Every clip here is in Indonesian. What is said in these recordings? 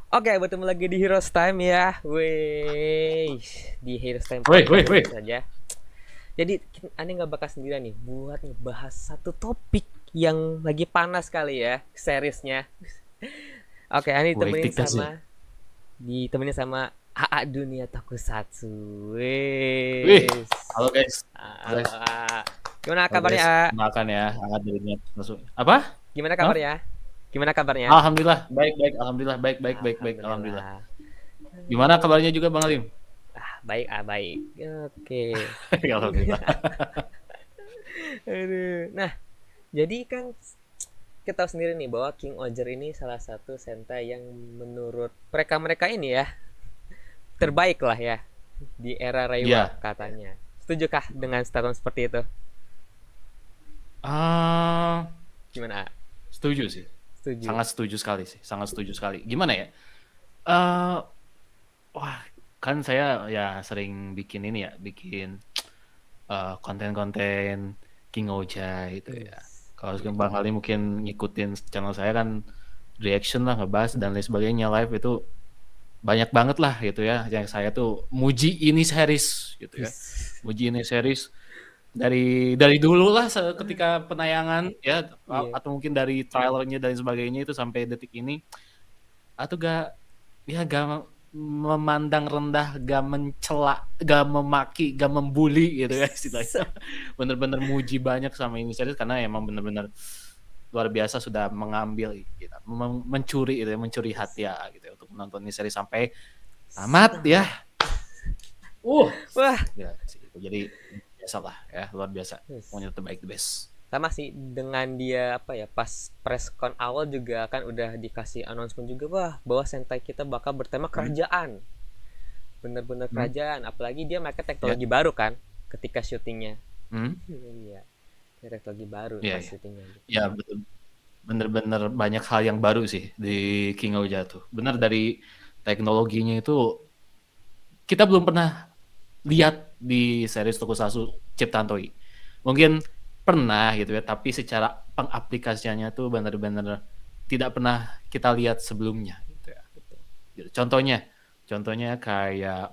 Oke, bertemu lagi di Heroes Time ya. Wih, di Heroes Time Woi, woi, podcast woi. saja. Jadi, aneh nggak bakal sendirian nih buat ngebahas satu topik yang lagi panas kali ya, seriesnya. Oke, Ani Hektik dah sih. ditemenin sama AA Dunia Tokusatsu. Wih, Wih. halo guys. Halo Halo, guys. A. Gimana Halo guys. kabarnya, A? Makan ya, hangat dari niat masuk. Apa? Gimana Hah? kabarnya? Gimana kabarnya? Alhamdulillah, baik, baik. Alhamdulillah, baik, baik, baik, baik. Alhamdulillah. Alhamdulillah. Gimana kabarnya juga Bang Alim? Baik, baik. Oke. Alhamdulillah. Aduh. Nah, jadi kan kita tahu sendiri nih bahwa King Oger ini salah satu sentai yang menurut mereka-mereka ini ya terbaik lah ya di era Reiwa Iya. katanya. Setujukah dengan statement seperti itu? Ah, Gimana? setuju sih. Setuju. Sangat setuju sekali sih. Sangat setuju sekali. Gimana ya? Eh, wah, kan saya ya sering bikin ini ya, bikin konten-konten King Oja itu ya. Yes. Kalau Bang Ali mungkin ngikutin channel saya kan reaction lah, ngebahas dan lain sebagainya, live itu banyak banget lah gitu ya. Yang saya tuh muji ini series gitu ya. Yes. Muji ini series dari dulu lah ketika penayangan ya, Iya. atau mungkin dari trailernya dan sebagainya itu sampai detik ini, atau gak memandang rendah, gak mencela, gak memaki, gak membuli gitu ya istilahnya. Bener-bener muji banyak sama ini series karena emang bener-bener luar biasa, sudah mengambil gitu, mencuri gitu ya, mencuri hati ya gitu ya, untuk menonton ini series sampai tamat ya. Wah, Ya sih itu. Jadi biasa lah ya, luar biasa. yes. Pokoknya terbaik, the best. Sama sih dengan dia apa ya pas press con awal juga kan udah dikasih announcement juga bahwa sentai kita bakal bertema kerajaan. Bener-bener Hmm. kerajaan, apalagi dia pakai Ya. teknologi baru kan ketika syutingnya. Hmm. Iya, teknologi baru Ya, pas ya. syutingnya. Ya betul. Bener-bener banyak hal yang baru sih di King Oja tuh. Bener, dari teknologinya itu kita belum pernah lihat di series Tokusatsu ciptaan Toei. Mungkin pernah gitu ya, tapi secara pengaplikasiannya tuh bener-bener tidak pernah kita lihat sebelumnya gitu ya. Gitu. Contohnya kayak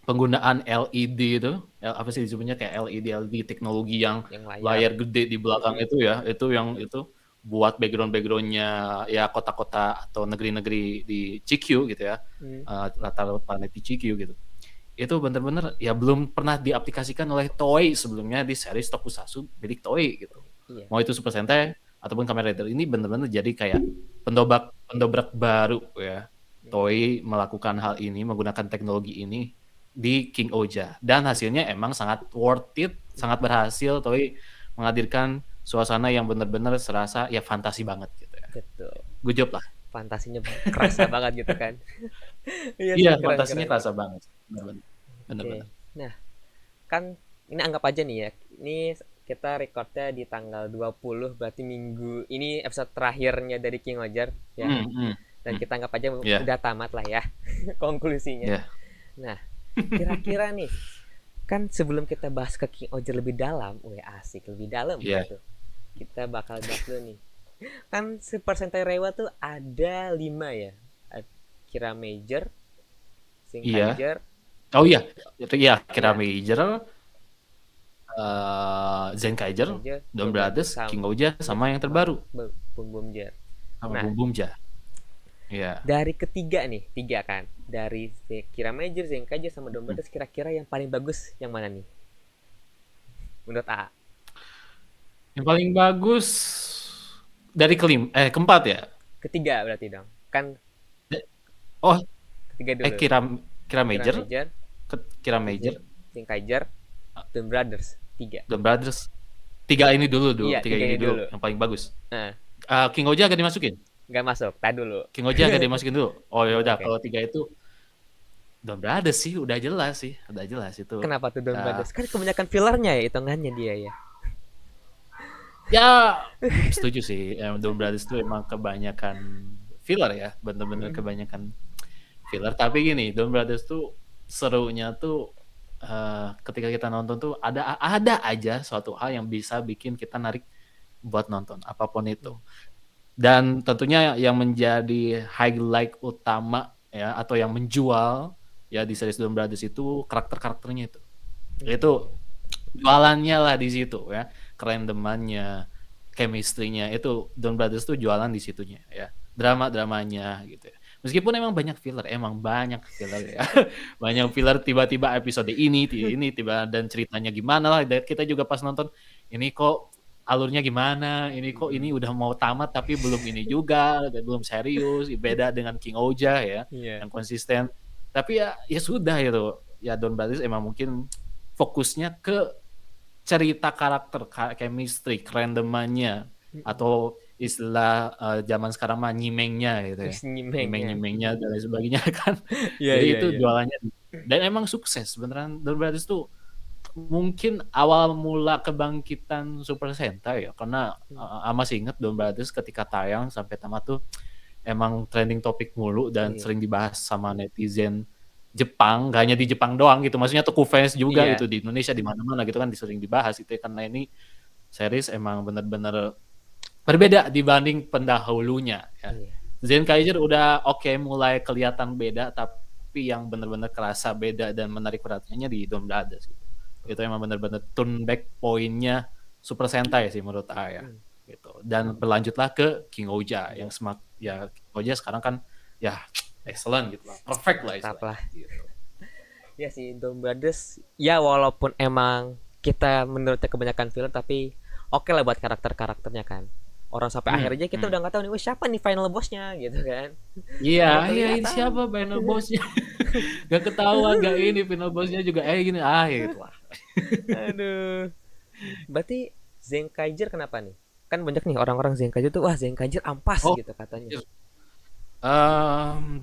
penggunaan LED itu, apa sih disebutnya, kayak LED teknologi yang Yang layar. layar gede di belakang itu ya, itu yang itu buat background-backgroundnya ya kota-kota atau negeri-negeri di CQ gitu ya, Hmm. latar planet di CQ gitu. Itu bener-bener ya belum pernah diaplikasikan oleh Toei sebelumnya di series Tokusatsu milik Toei gitu. Iya. Mau itu Super Sentai ataupun Kamen Rider, ini bener-bener jadi kayak pendobrak baru ya. Toei melakukan hal ini, menggunakan teknologi ini di King Oja, dan hasilnya emang sangat worth it, sangat berhasil. Toei menghadirkan suasana yang benar-benar serasa ya fantasi banget gitu ya. Betul. Good job lah. Fantasinya kerasa banget gitu kan. Iya Iya, sih, keren fantasinya keren. kerasa banget. Benar-benar. Oke. Benar-benar. Nah, kan ini anggap aja nih ya. Ini kita recordnya di tanggal 20, berarti minggu ini episode terakhirnya dari King Ojar ya. Hmm, hmm, Dan hmm. kita anggap aja Ya, udah tamat lah ya konklusinya. ya. Nah, kira-kira nih kan sebelum kita bahas ke King Ojar lebih dalam, asik lebih dalam Iya, gitu. Kita bakal bahas dulu nih. Kan Super Sentai Reiwa tuh ada 5 ya. Kira Major, iya. Kaiser, Oh iya, itu iya. Kira iya, Major, Zenkaiger, Kaiser, Don Doblader Brothers, King Oja, sama yang sama terbaru, Bum Bum Jar. sama Nah, Bum Bumja. Iya. dari ketiga nih, tiga kan. Dari Kira Major, Zenkaiger sama Hmm. Doblader, kira-kira yang paling bagus yang mana nih? Menurut A. Yang paling bagus dari keempat ya. Ketiga berarti dong. Kan Oh, ketiga dulu. kira kira Kira Major, Major, kira Major, Zenkaiger, Don Brothers. Tiga. Don Brothers. Tiga ini dulu, Iya, tiga tiga ini ini dulu, dulu. yang paling bagus. Nah, King Oja agak dimasukin. nggak masuk. Tadi dulu. King Oja agak dimasukin dulu. Oh ya udah, Oke. kalau tiga itu Don Brothers sih, udah jelas sih, udah jelas itu. Kenapa tuh Don Uh, Brothers? Kan kebanyakan fillernya ya hitungannya dia ya. ya setuju sih. Don Brothers itu emang kebanyakan filler ya, bener-bener Hmm. kebanyakan filler. Tapi gini, Don Brothers tuh serunya tuh ketika kita nonton tuh ada aja suatu hal yang bisa bikin kita narik buat nonton apapun itu. Dan tentunya yang menjadi highlight utama ya atau yang menjual ya di series Don Brothers itu karakter-karakternya itu. Itu jualannya lah di situ ya. Kerandomannya, chemistry-nya itu Don Brothers tuh jualan di situnya ya. Drama-dramanya gitu ya. Meskipun emang banyak filler ya. Banyak filler tiba-tiba episode ini tiba dan ceritanya gimana lah. Dan kita juga pas nonton ini kok alurnya gimana, ini kok ini udah mau tamat tapi belum ini juga, belum serius, beda dengan King Oja ya, Iya. yang konsisten. Tapi ya sudah gitu. Ya Don Brothers emang mungkin fokusnya ke cerita karakter, chemistry, kerandomannya, atau istilah zaman sekarang mah nyimengnya gitu ya. Wis nyimeng ya. Nyimeng-nyimengnya dan lain sebagainya kan. Iya, Jadi iya, itu iya. jualannya dan emang sukses beneran. Don Brothers tuh mungkin awal mula kebangkitan Super Sentai ya karena masih inget Don Brothers ketika tayang sampai tamat tuh emang trending topik mulu dan Iya. sering dibahas sama netizen Jepang, gak hanya di Jepang doang gitu, maksudnya Toko fans juga Iya. gitu di Indonesia di mana-mana gitu kan sering dibahas itu ya, karena ini series emang bener-bener berbeda dibanding pendahulunya ya. Iya. Zenkaiger udah oke mulai kelihatan beda tapi yang bener-bener kerasa beda dan menarik perhatiannya di Don Brothers gitu. Itu emang bener-bener turn back poinnya Super Sentai sih menurut saya gitu. Dan berlanjutlah ke King Oja yang ya King Oja sekarang kan ya excellent gitu lah, perfect lah Mantap istilahnya lah. gitu. Ya sih, Don Brothers ya walaupun emang kita menurutnya kebanyakan film tapi oke lah buat karakter-karakternya kan. Orang sampai akhirnya kita udah nggak tahu nih, wah siapa nih final bossnya gitu kan. Iya, Nggak iya ini kelihatan. siapa final bossnya? Gak ketahuan, gak ini final bossnya juga gini gitu lah. Aduh. Berarti Zenkaiger kenapa nih? Kan banyak nih orang-orang Zenkaiger tuh, wah Zenkaiger ampas Oh, gitu katanya.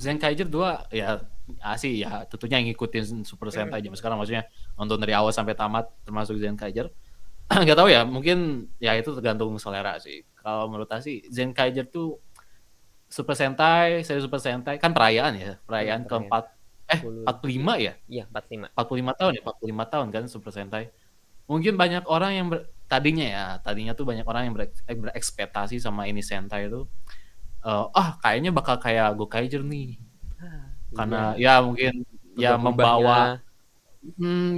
Zenkaiger 2 ya sih ya tentunya ngikutin Super Sentai zaman sekarang maksudnya nonton dari awal sampai tamat termasuk Zenkaiger. Gak tahu ya, mungkin ya itu tergantung selera sih. Kalau menurut saya sih Zenkaiger tuh Super Sentai, seri Super Sentai kan perayaan ya, perayaan Pertanyaan keempat 45 ya? Iya, 45. 45 tahun ya, 45 tahun kan Super Sentai. Mungkin banyak orang yang tadinya tuh banyak orang yang berekspektasi sama ini Sentai itu kayaknya bakal kayak Gokaiger nih. Karena Iya, ya mungkin ya membawa berubah-ubahnya.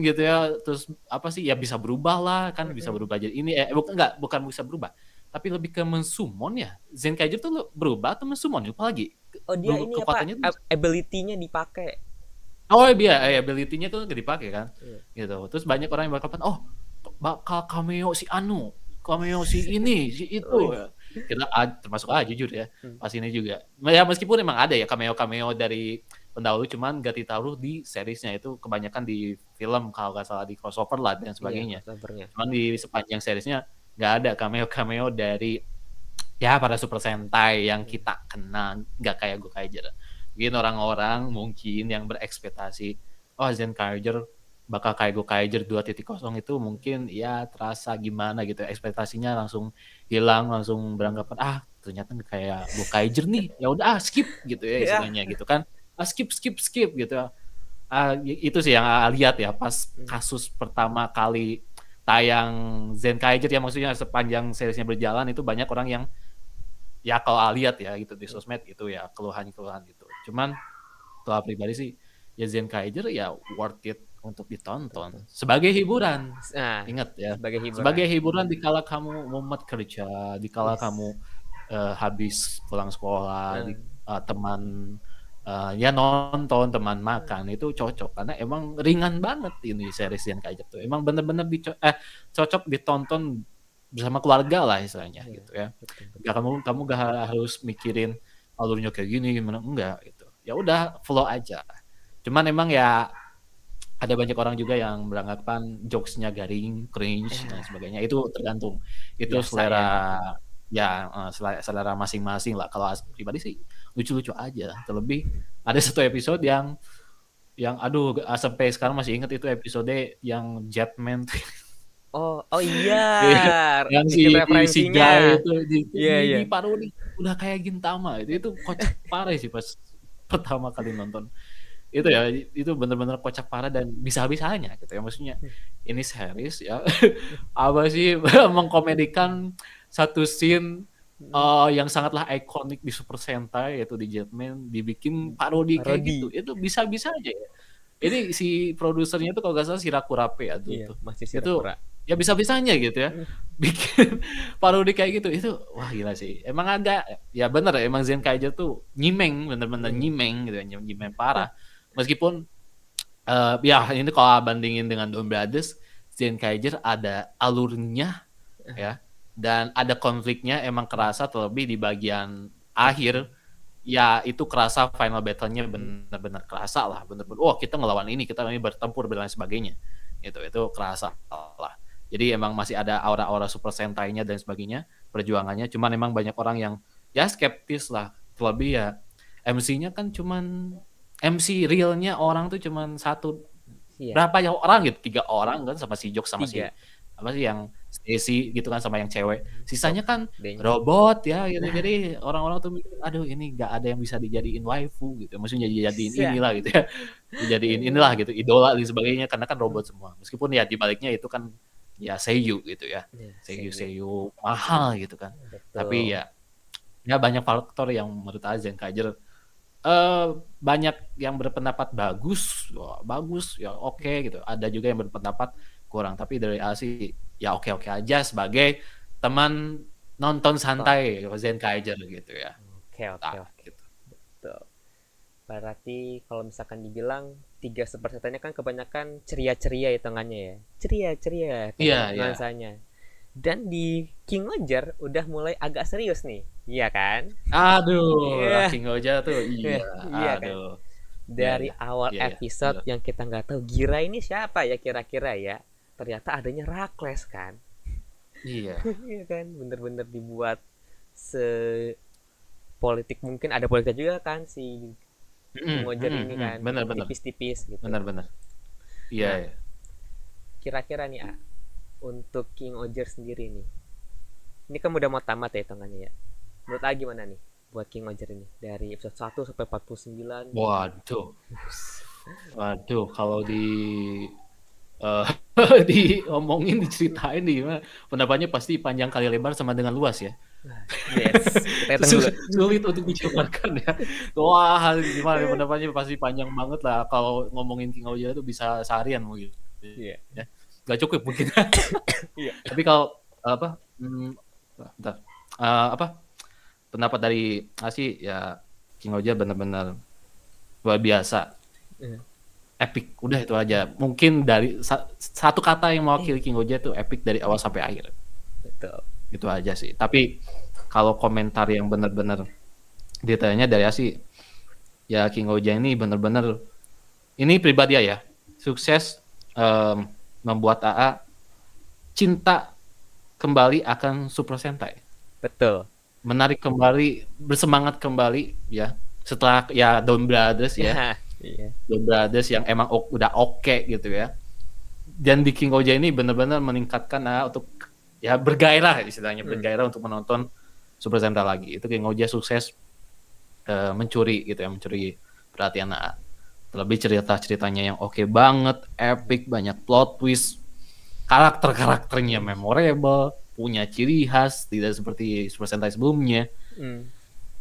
gitu ya, terus apa sih ya bisa berubah lah kan bisa berubah jadi ini bukan bisa berubah. Tapi lebih ke mensummon ya. Zenkaiger tuh berubah atau mensummon lupa lagi. Oh, dia ini apa? Kekuatannya tuh Ability-nya dipakai. oh iya, ability-nya tuh gak dipakai kan. Iya. Gitu. Terus banyak orang yang bakal bakal cameo si Anu, cameo si ini, si itu. Wih. Kita termasuk jujur ya. Hmm. Pas ini juga. Ya meskipun emang ada ya cameo-cameo dari pendahulu cuman gak ditaruh di seriesnya itu kebanyakan di film kalau nggak salah di crossover lah dan Iya, sebagainya. crossover-nya. Cuman di sepanjang seriesnya nggak ada cameo-cameo dari ya para Super Sentai yang kita kenal nggak kayak Gokaiger. Mungkin orang-orang mungkin yang berekspektasi Zenkaiger bakal kayak Gokaiger 2.0 itu mungkin ya terasa gimana gitu ekspektasinya langsung hilang langsung beranggapan ternyata kayak Gokaiger nih ya udah skip gitu ya Ya. istilahnya gitu kan skip gitu itu sih yang lihat ya pas kasus pertama kali tayang Zenkaiger ya maksudnya sepanjang seriesnya berjalan itu banyak orang yang ya kalau lihat ya gitu di sosmed itu ya keluhan-keluhan gitu. Cuman kalau pribadi sih ya Zenkaiger ya worth it untuk ditonton sebagai hiburan. Nah, Ingat ya, sebagai hiburan. sebagai hiburan dikala kamu mumet kerja, dikala Yes. kamu habis pulang sekolah, Hmm. teman ya nonton, teman makan itu cocok karena emang ringan banget ini series Zenkaiger tuh. Emang bener-bener cocok ditonton bersama keluarga lah istilahnya Iya, gitu ya. betul, betul. Gak kamu gak harus mikirin alurnya kayak gini gimana enggak gitu. Ya udah flow aja. Cuman emang ya ada banyak orang juga yang beranggapan jokesnya garing, cringe dan sebagainya. Itu tergantung. Itu Biasa ya. selera masing-masing lah. Kalau pribadi sih lucu-lucu aja. Terlebih ada satu episode yang aduh sampai sekarang masih ingat itu episode yang Jetman Oh iya, yang bikin si Guy referensinya. itu Iya, iya. di parodi udah kayak Gintama itu kocak parah sih pas pertama kali nonton itu ya itu bener-bener kocak parah dan bisa habis-habisnya gitu ya maksudnya ini series ya apa sih mengkomedikan satu scene Mm, yang sangatlah ikonik di Super Sentai yaitu di Jetman dibikin parodi kayak parodi. gitu, itu bisa-bisa aja ya. Ini si produsernya tuh kalau nggak salah si Rakurape ya dulu Iya, tuh. masih Itu Shirakura. ya bisa-bisanya gitu ya. Mm, Bikin parodi kayak gitu. Itu wah gila sih. Emang ada ya bener ya emang Zenkaiger tuh nyimeng bener-bener mm. nyimeng gitu ya, nyimeng parah. Meskipun ya ini kalau bandingin dengan Don Brothers, Zenkaiger ada alurnya ya dan ada konfliknya emang kerasa terlebih di bagian akhir ya itu kerasa final battle-nya benar-benar kerasa lah benar-benar oh kita ngelawan ini bertempur dan lain sebagainya itu kerasa lah jadi emang masih ada aura-aura Super Sentai-nya dan sebagainya perjuangannya cuman emang banyak orang yang ya skeptis lah terlebih ya MC-nya kan cuman MC realnya orang tuh cuman satu Iya, berapa ya orang gitu 3 orang kan sama si Jok sama tiga. si apa sih yang Stacy gitu kan sama yang cewek Top sisanya kan D-nya. robot ya gitu Nah, jadi orang-orang tuh mikir aduh ini nggak ada yang bisa dijadiin waifu gitu maksudnya dijadiin bisa. inilah gitu ya dijadiin inilah gitu idola dan sebagainya karena kan robot semua meskipun ya di baliknya itu kan ya seiyu gitu ya Ya, seiyu Seiyu. seiyu mahal gitu kan tapi Betul. ya banyak faktor yang menurut Azen Kaiser banyak yang berpendapat bagus, wah, bagus ya oke gitu. Ada juga yang berpendapat kurang. Tapi dari A sih ya oke-oke aja sebagai teman nonton Tonton. santai Zen Kaiser gitu ya. Oke, oke, Nah, oke. gitu. Betul. Berarti kalau misalkan dibilang tiga supersetanya kan kebanyakan ceria-ceria hitungannya ya. Ceria-ceria Iya, iya. nuansanya. Dan di King Oger udah mulai agak serius nih. Iya kan? Aduh, Iya. King Oja tuh iya. Iya kan? Aduh. Iya, Dari iya. awal Iya, iya. episode Bener. yang kita nggak tahu Gira ini siapa ya kira-kira ya. Ternyata adanya Rakles kan. Iya. Iya kan? Bener-bener dibuat se politik mungkin ada politiknya juga kan si King Oger ini kan Bener, bener. tipis-tipis gitu. Bener, bener. Iya, Nah, iya. kira-kira nih untuk King Oger sendiri nih. Ini kan udah mau tamat ya hitungannya ya. Menurut A gimana nih buat King Oger ini dari episode 1 sampai 49? Waduh. Waduh, kalau eh diomongin, diceritain di gimana, pendapatnya pasti panjang kali lebar sama dengan luas ya. Yes, kita hitung dulu. Sulit untuk dijabarkan ya. Wah, gimana nih, pendapatnya pasti panjang banget lah. Kalau ngomongin King Aoya itu bisa seharian mungkin. Iya. Ya. Gak cukup mungkin. Iya. Tapi kalau apa? Bentar. Apa? Pendapat dari Asi ya King Aoya benar-benar luar biasa. Eh, Epic, udah itu aja. Mungkin dari satu kata yang mewakili King Goja tuh epic dari awal sampai akhir. Betul. Itu aja sih. Tapi kalau komentar yang benar-benar detailnya dari Asi, ya King Goja ini benar-benar ini pribadi ya, sukses membuat AA cinta kembali akan Super Sentai. Betul. Menarik kembali, bersemangat kembali ya. Setelah ya Don Brothers ya. Ya, iya. Don Brothers yang emang udah oke gitu ya. Dan di King Oja ini benar-benar meningkatkan untuk ya bergairah istilahnya bergairah untuk menonton Super Sentai lagi. Itu King Oja sukses mencuri gitu ya, mencuri perhatian AA. Terlebih cerita-ceritanya yang oke banget, epic, banyak plot twist, karakter-karakternya memorable, punya ciri khas tidak seperti Super Sentai sebelumnya.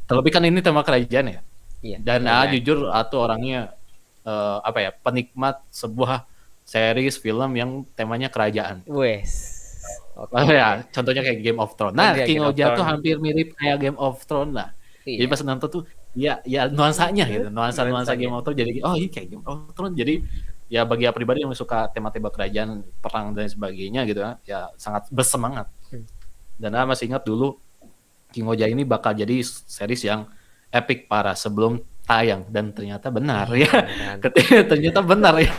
Terlebih kan ini tema kerajaan ya. Iya. Dan jujur atau orangnya apa ya, penikmat sebuah series film yang temanya kerajaan. Wes. Oh ya, contohnya kayak Game of Thrones. Nah, Iya, King Game of Oja tuh Thrones. hampir mirip kayak Game of Thrones lah. Jadi Iya. pas nonton tuh ya nuansanya gitu, nuansa Game Nuansanya. of Thrones jadi oh ini kayak Game of Thrones. Jadi ya bagi pribadi yang suka tema-tema kerajaan, perang dan sebagainya gitu ya sangat bersemangat. Dan masih ingat dulu King Oja ini bakal jadi series yang epic parah sebelum tayang dan ternyata benar ya. Ternyata benar ya.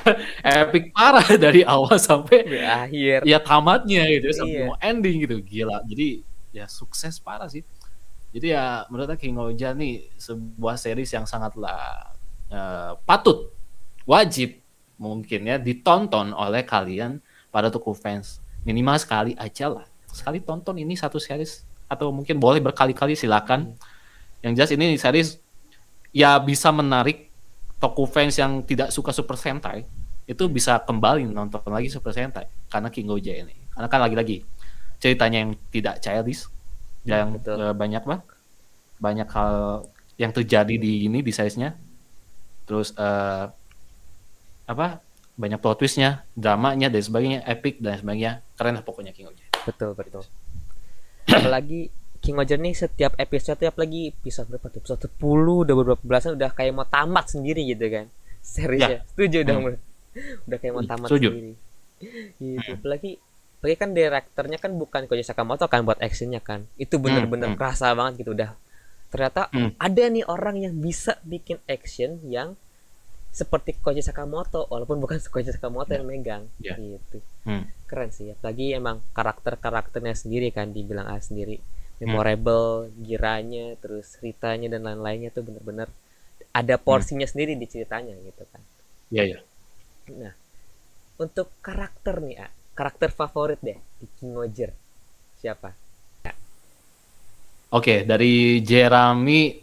Epic parah dari awal sampai akhir. Ya tamatnya gitu sampai Iya. mau ending gitu. Gila. Jadi ya sukses parah sih. Jadi ya menurut King Oja nih sebuah series yang sangatlah patut, wajib mungkin ya ditonton oleh kalian para tuku fans. Minimal sekali aja lah. Sekali tonton ini satu series atau mungkin boleh berkali-kali silakan. Yang jelas ini series ya bisa menarik toku fans yang tidak suka Super Sentai itu bisa kembali nonton lagi Super Sentai karena King Goja ini. Karena kan lagi-lagi ceritanya yang tidak childish, yang betul. banyak hal yang terjadi di ini di size-nya. Terus apa banyak plot twist-nya, dramanya dan sebagainya, epic dan sebagainya. Keren lah pokoknya King Oja. Betul, Gitu betul. sih. Apalagi King Roger nih setiap episode, tiap lagi episode berapa tuh? Episode 10 udah beberapa belasan, udah kayak mau tamat sendiri gitu kan. Ya. Seriesnya. Setuju udah Hmm. udah kayak mau tamat Setuju. sendiri. Gitu. Hmm. Apalagi kan direkturnya kan bukan Koji Sakamoto kan buat actionnya kan. Itu Hmm. bener-bener Hmm. kerasa banget gitu udah. Ternyata Hmm. ada nih orang yang bisa bikin action yang seperti Koji Sakamoto walaupun bukan Koji Sakamoto Ya. yang megang Ya. gitu. Hmm. Keren sih, apalagi emang karakternya sendiri kan, dibilang A sendiri Hmm. memorable, giranya, terus ceritanya dan lain-lainnya tuh bener-bener ada Hmm. porsinya sendiri di ceritanya gitu kan. Ya, ya. Nah, untuk karakter nih, karakter favorit deh di King Roger siapa? Oke, dari Jeremy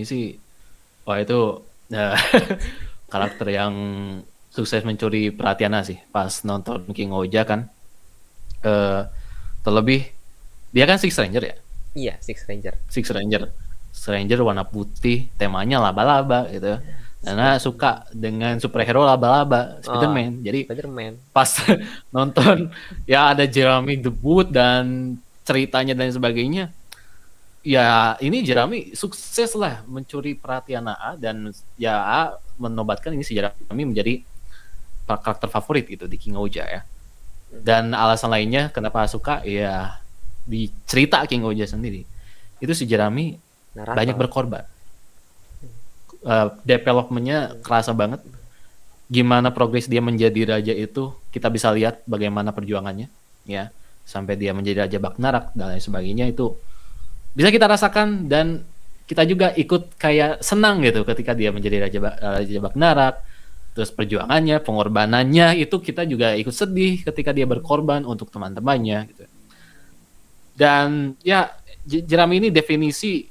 sih, wah itu karakter yang sukses mencuri perhatian sih pas nonton King Oja kan. Eh, Terlebih dia kan Six Ranger ya. Iya, Six Ranger. Six Ranger. Ranger warna putih, temanya laba-laba gitu. Karena suka dengan superhero laba-laba, Oh, Spider-Man. Jadi Spider-Man. pas nonton ya ada Jeremy debut dan ceritanya dan sebagainya, ya ini Jeremy sukses lah mencuri perhatian AA dan ya AA menobatkan ini si Jeremy menjadi karakter favorit gitu di King Oja ya. Dan alasan lainnya kenapa suka ya di cerita King Oja sendiri itu si Jeremy banyak Narator. berkorban. Developmentnya kerasa banget. Gimana progres dia menjadi raja itu kita bisa lihat bagaimana perjuangannya ya sampai dia menjadi raja Bagnarak dan lain sebagainya itu bisa kita rasakan dan kita juga ikut kayak senang gitu ketika dia menjadi raja Bagnarak. Terus perjuangannya, pengorbanannya itu kita juga ikut sedih ketika dia berkorban untuk teman-temannya gitu. Dan ya Jeremy ini definisi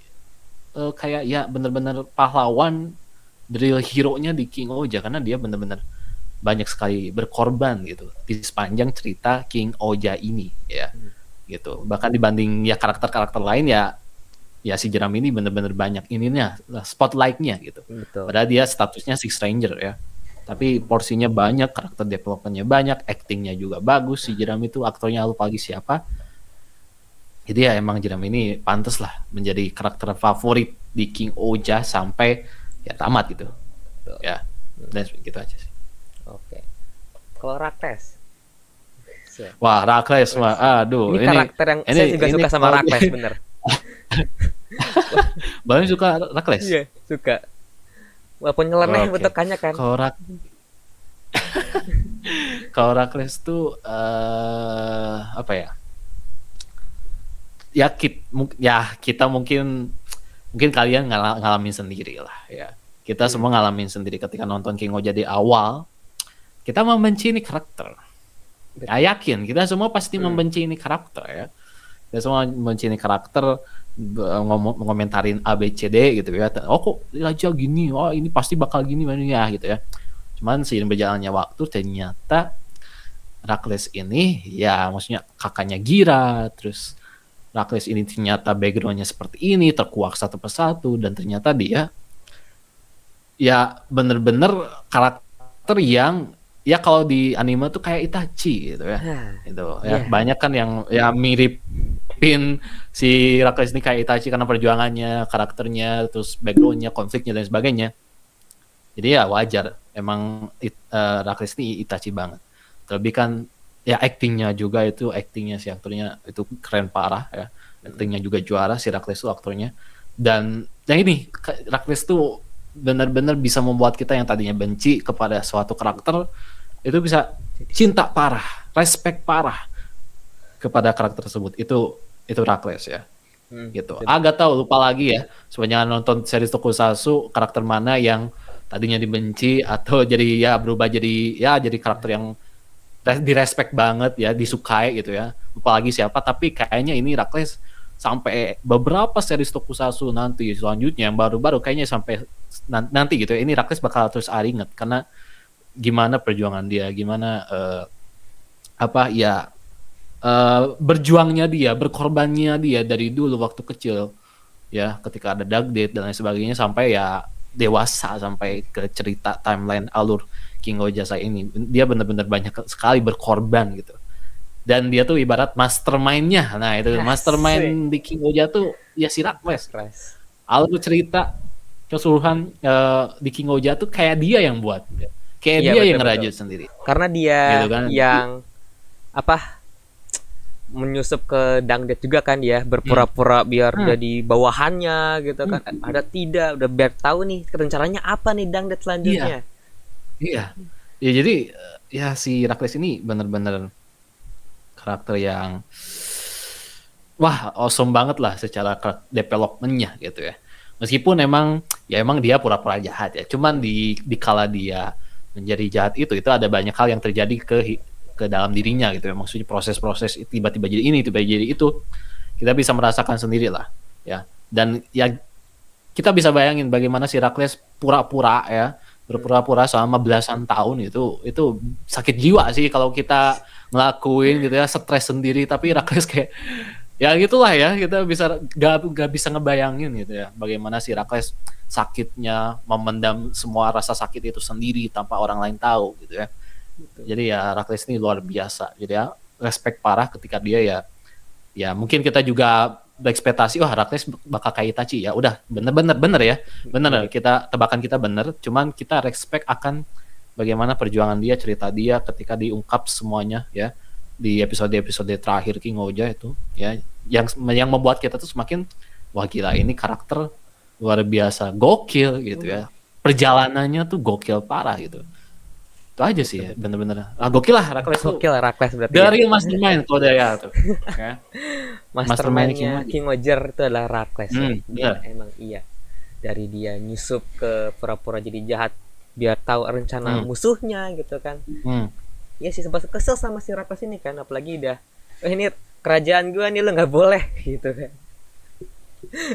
kayak ya benar-benar pahlawan real hero-nya di King Oja karena dia benar-benar banyak sekali berkorban gitu di sepanjang cerita King Oja ini ya gitu. Bahkan dibanding ya karakter-karakter lain ya si Jeremy ini benar-benar banyak ininya spotlight-nya gitu. Betul. Padahal dia statusnya Six Ranger ya. Tapi porsinya banyak, karakter development-nya banyak, actingnya juga bagus. Si Jeremy itu aktornya lupa lagi siapa. Jadi ya emang Jeremy ini pantas lah menjadi karakter favorit di King Oja sampai ya tamat gitu. Betul. Ya, dan gitu aja sih. Oke. Kalau Raktes? Wah, Rakles mah, aduh. Ini karakter yang saya juga suka sama Rakles, bener. Banyak suka Rakles? Iya, suka. Walaupun nyeleneh Oke. bentukannya kan. Kalau Rakles tuh apa ya? Ya kita mungkin kalian ngalamin sendiri lah ya. Kita semua ngalamin sendiri ketika nonton King Oja di awal. Kita membenci ini karakter. Ya, yakin kita semua pasti membenci ini karakter ya. Kita semua membenci ini karakter, ngomentarin A B C D gitu ya. Oh kok raja gini, oh ini pasti bakal gini ya gitu ya. Cuman seiring berjalannya waktu ternyata Rakles ini ya maksudnya kakaknya Gira, terus Rakles ini ternyata backgroundnya seperti ini, terkuak satu persatu dan ternyata dia ya bener-bener karakter yang ya kalau di anime tuh kayak Itachi gitu ya. Itu ya banyak kan yang ya miripin si Rakles ini kayak Itachi karena perjuangannya, karakternya, terus backgroundnya, konfliknya dan sebagainya. Jadi ya wajar emang Rakles ini Itachi banget. Terlebih kan ya actingnya si aktornya itu keren parah ya. Actingnya juga juara si Rakles itu aktornya. Dan yang ini Rakles tuh benar-benar bisa membuat kita yang tadinya benci kepada suatu karakter itu bisa cinta parah, respect parah kepada karakter tersebut. Itu Rakles ya. Gitu. Agak tahu lupa lagi ya. Sebenarnya nonton series Tokusatsu karakter mana yang tadinya dibenci atau jadi ya berubah jadi karakter yang direspek banget ya, disukai gitu ya. Lupa lagi siapa tapi kayaknya ini Rakles sampai beberapa series Tokusatsu nanti selanjutnya yang baru-baru kayaknya sampai nanti gitu ya. Ini Rakles bakal terus inget karena gimana perjuangan dia, gimana berjuangnya dia, berkorbannya dia dari dulu waktu kecil, ya ketika ada Dugdate dan lain sebagainya sampai ya dewasa sampai ke cerita timeline alur King Ojasa ini, dia benar-benar banyak sekali berkorban gitu. Dan dia tuh ibarat mastermind-nya. Nah, itu Asik. mastermind di King Oja tuh ya si Rakles. Rakles. Alur cerita keseluruhan di King Oja tuh kayak dia yang buat. Kayak Iya dia yang betul betul. ngerajut sendiri. Karena dia Gitu kan. Jadi, yang apa menyusup ke Dangdet juga kan dia hmm, berpura-pura biar hmm, jadi bawahannya gitu kan, hmm, ada tidak udah biar tahu nih rencananya apa nih Dangdet iya, selanjutnya. iya. Ya jadi ya si Rakles ini benar-benar karakter yang wah awesome banget lah secara development-nya gitu ya. Meskipun emang ya emang dia pura-pura jahat ya. Cuman di kala dia menjadi jahat itu ada banyak hal yang terjadi ke dalam dirinya gitu ya. Maksudnya proses-proses tiba-tiba jadi ini, tiba-tiba jadi itu. Kita bisa merasakan sendiri lah ya. Dan ya kita bisa bayangin bagaimana si Rakles pura-pura ya, berpura-pura selama belasan tahun itu sakit jiwa sih kalau kita ngelakuin gitu ya, stres sendiri tapi Rakles kayak ya gitulah ya, kita bisa gak bisa ngebayangin gitu ya bagaimana si Rakles sakitnya memendam semua rasa sakit itu sendiri tanpa orang lain tahu gitu ya. Jadi ya Rakles ini luar biasa. Jadi ya respect parah ketika dia ya mungkin kita juga berekspektasi wah Rakles bakal kayak Itachi ya udah bener ya bener Iya. kita tebakan kita bener, cuman kita respect akan bagaimana perjuangan dia, cerita dia ketika diungkap semuanya ya di episode-episode terakhir King Oja itu ya, yang membuat kita tuh semakin wah gila ini karakter luar biasa gokil gitu ya, perjalanannya tuh gokil parah gitu. Itu aja sih Betul ya, betul. bener-bener gokil lah Rakles tuh, Gokil Rakles berarti ya. dari mastermind kalau dia tuh ya. Mastermind King Mastermindnya Oja. King Ojer itu adalah Rakles ya, dan Bener. emang iya dari dia nyusup ke pura-pura jadi jahat biar tahu rencana Hmm, musuhnya gitu kan. hmm. Iya sih sempat kesel sama si Rakles ini kan, apalagi udah ini kerajaan gua nih lo nggak boleh gitu kan,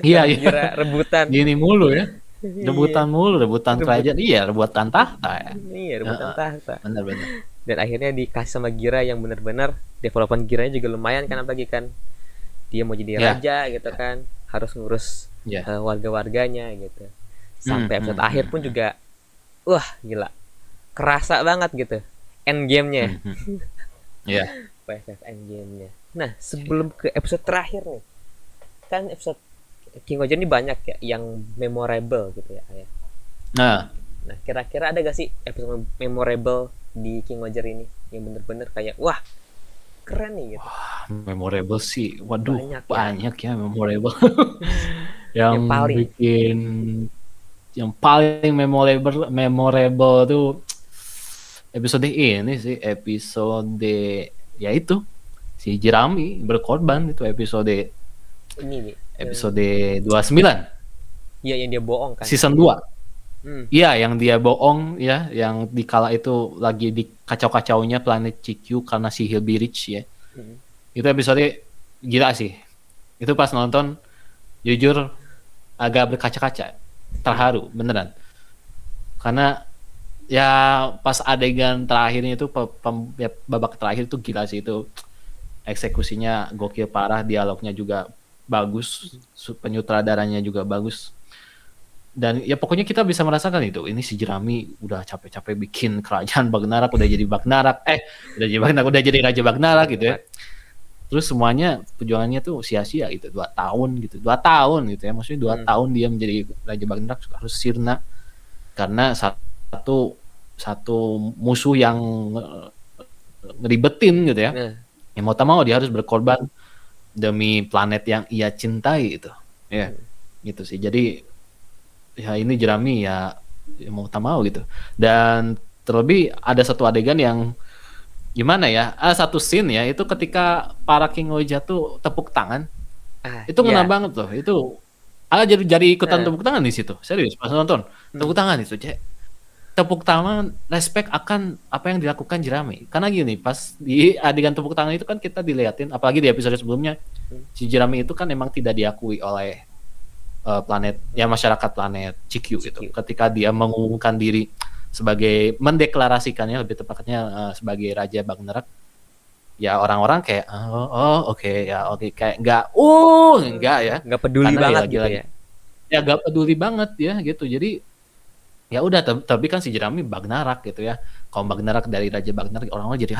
Iya, sampai iya. kira rebutan. Gini mulu ya. Iya, Rebutan mulu, rebutan rebut kerajaan. Iya, rebutan tahta ya. iya rebutan Heeh. tahta. Bener-bener. Dan akhirnya dikasih sama Gira yang benar-benar development Giranya juga lumayan kan, apalagi kan dia mau jadi Ya, raja gitu kan, harus ngurus ya. warga-warganya gitu. Hmm, Sampai episode hmm, akhir hmm, pun hmm, juga wah gila, kerasa banget gitu end gamenya, hmm, hmm. Ya, PFF end gamenya. Nah iya. sebelum ke episode terakhir nih, kan episode King Ocean ini banyak ya yang memorable gitu ya ayah. Nah, Nah kira-kira ada gak sih episode memorable di King Ocean ini yang bener-bener kayak wah keren nih gitu. memorable sih. Waduh, Banyak ya, banyak ya memorable. Yang yang paling bikin yang paling memorable memorable tuh episode ini sih, episode ya itu si Jerami berkorban itu episode ini nih yang episode 29 ya yang dia bohong kan. season 2. Hmm. Iya, yang dia bohong ya, yang dikala itu lagi di kacau-kacaunya planet CQ karena si Hilby Rich ya. Hmm. Itu episode gila sih. Itu pas nonton jujur agak berkaca-kaca. Terharu beneran. Karena ya pas adegan terakhirnya itu ya, babak terakhir itu gila sih itu. Eksekusinya gokil parah, dialognya juga bagus, penyutradaranya juga bagus. Dan ya pokoknya kita bisa merasakan itu ini si Jerami udah capek-capek bikin kerajaan Bagnarak udah jadi Bagnarak udah jadi Bagnarak udah jadi Raja Bagnarak gitu ya, Bagnarak. terus semuanya perjuangannya tuh sia-sia gitu 2 tahun gitu ya, maksudnya 2 tahun dia menjadi Raja Bagnarak harus sirna karena satu satu musuh yang ngeribetin gitu ya, Nah, yang mau tak mau dia harus berkorban demi planet yang ia cintai itu ya, gitu sih. Jadi ya ini Jerami ya mau tak mau gitu. Dan terlebih ada satu adegan yang gimana ya, satu scene ya itu ketika para King Oja tuh tepuk tangan, itu ngena iya. banget tuh itu, jadi ikutan Nah, tepuk tangan di situ serius pas nonton hmm. tepuk tangan itu tepuk tangan respect akan apa yang dilakukan Jerami karena gini pas di adegan tepuk tangan itu kan kita dilihatin apalagi di episode sebelumnya Hmm. si Jerami itu kan memang tidak diakui oleh planet ya masyarakat planet CQ gitu CQ. ketika dia mengumumkan diri sebagai mendeklarasikannya lebih tepatnya sebagai Raja Bagnarak ya orang-orang kayak oke ya oke kayak enggak ya, nggak peduli karena ya banget gitu lagi-lagi ya. ya nggak peduli banget ya gitu. Jadi ya udah tapi kan si Jeremy Bagnarak gitu ya. Kalau Bagnarak dari Raja Bagnarak orang-orang jadi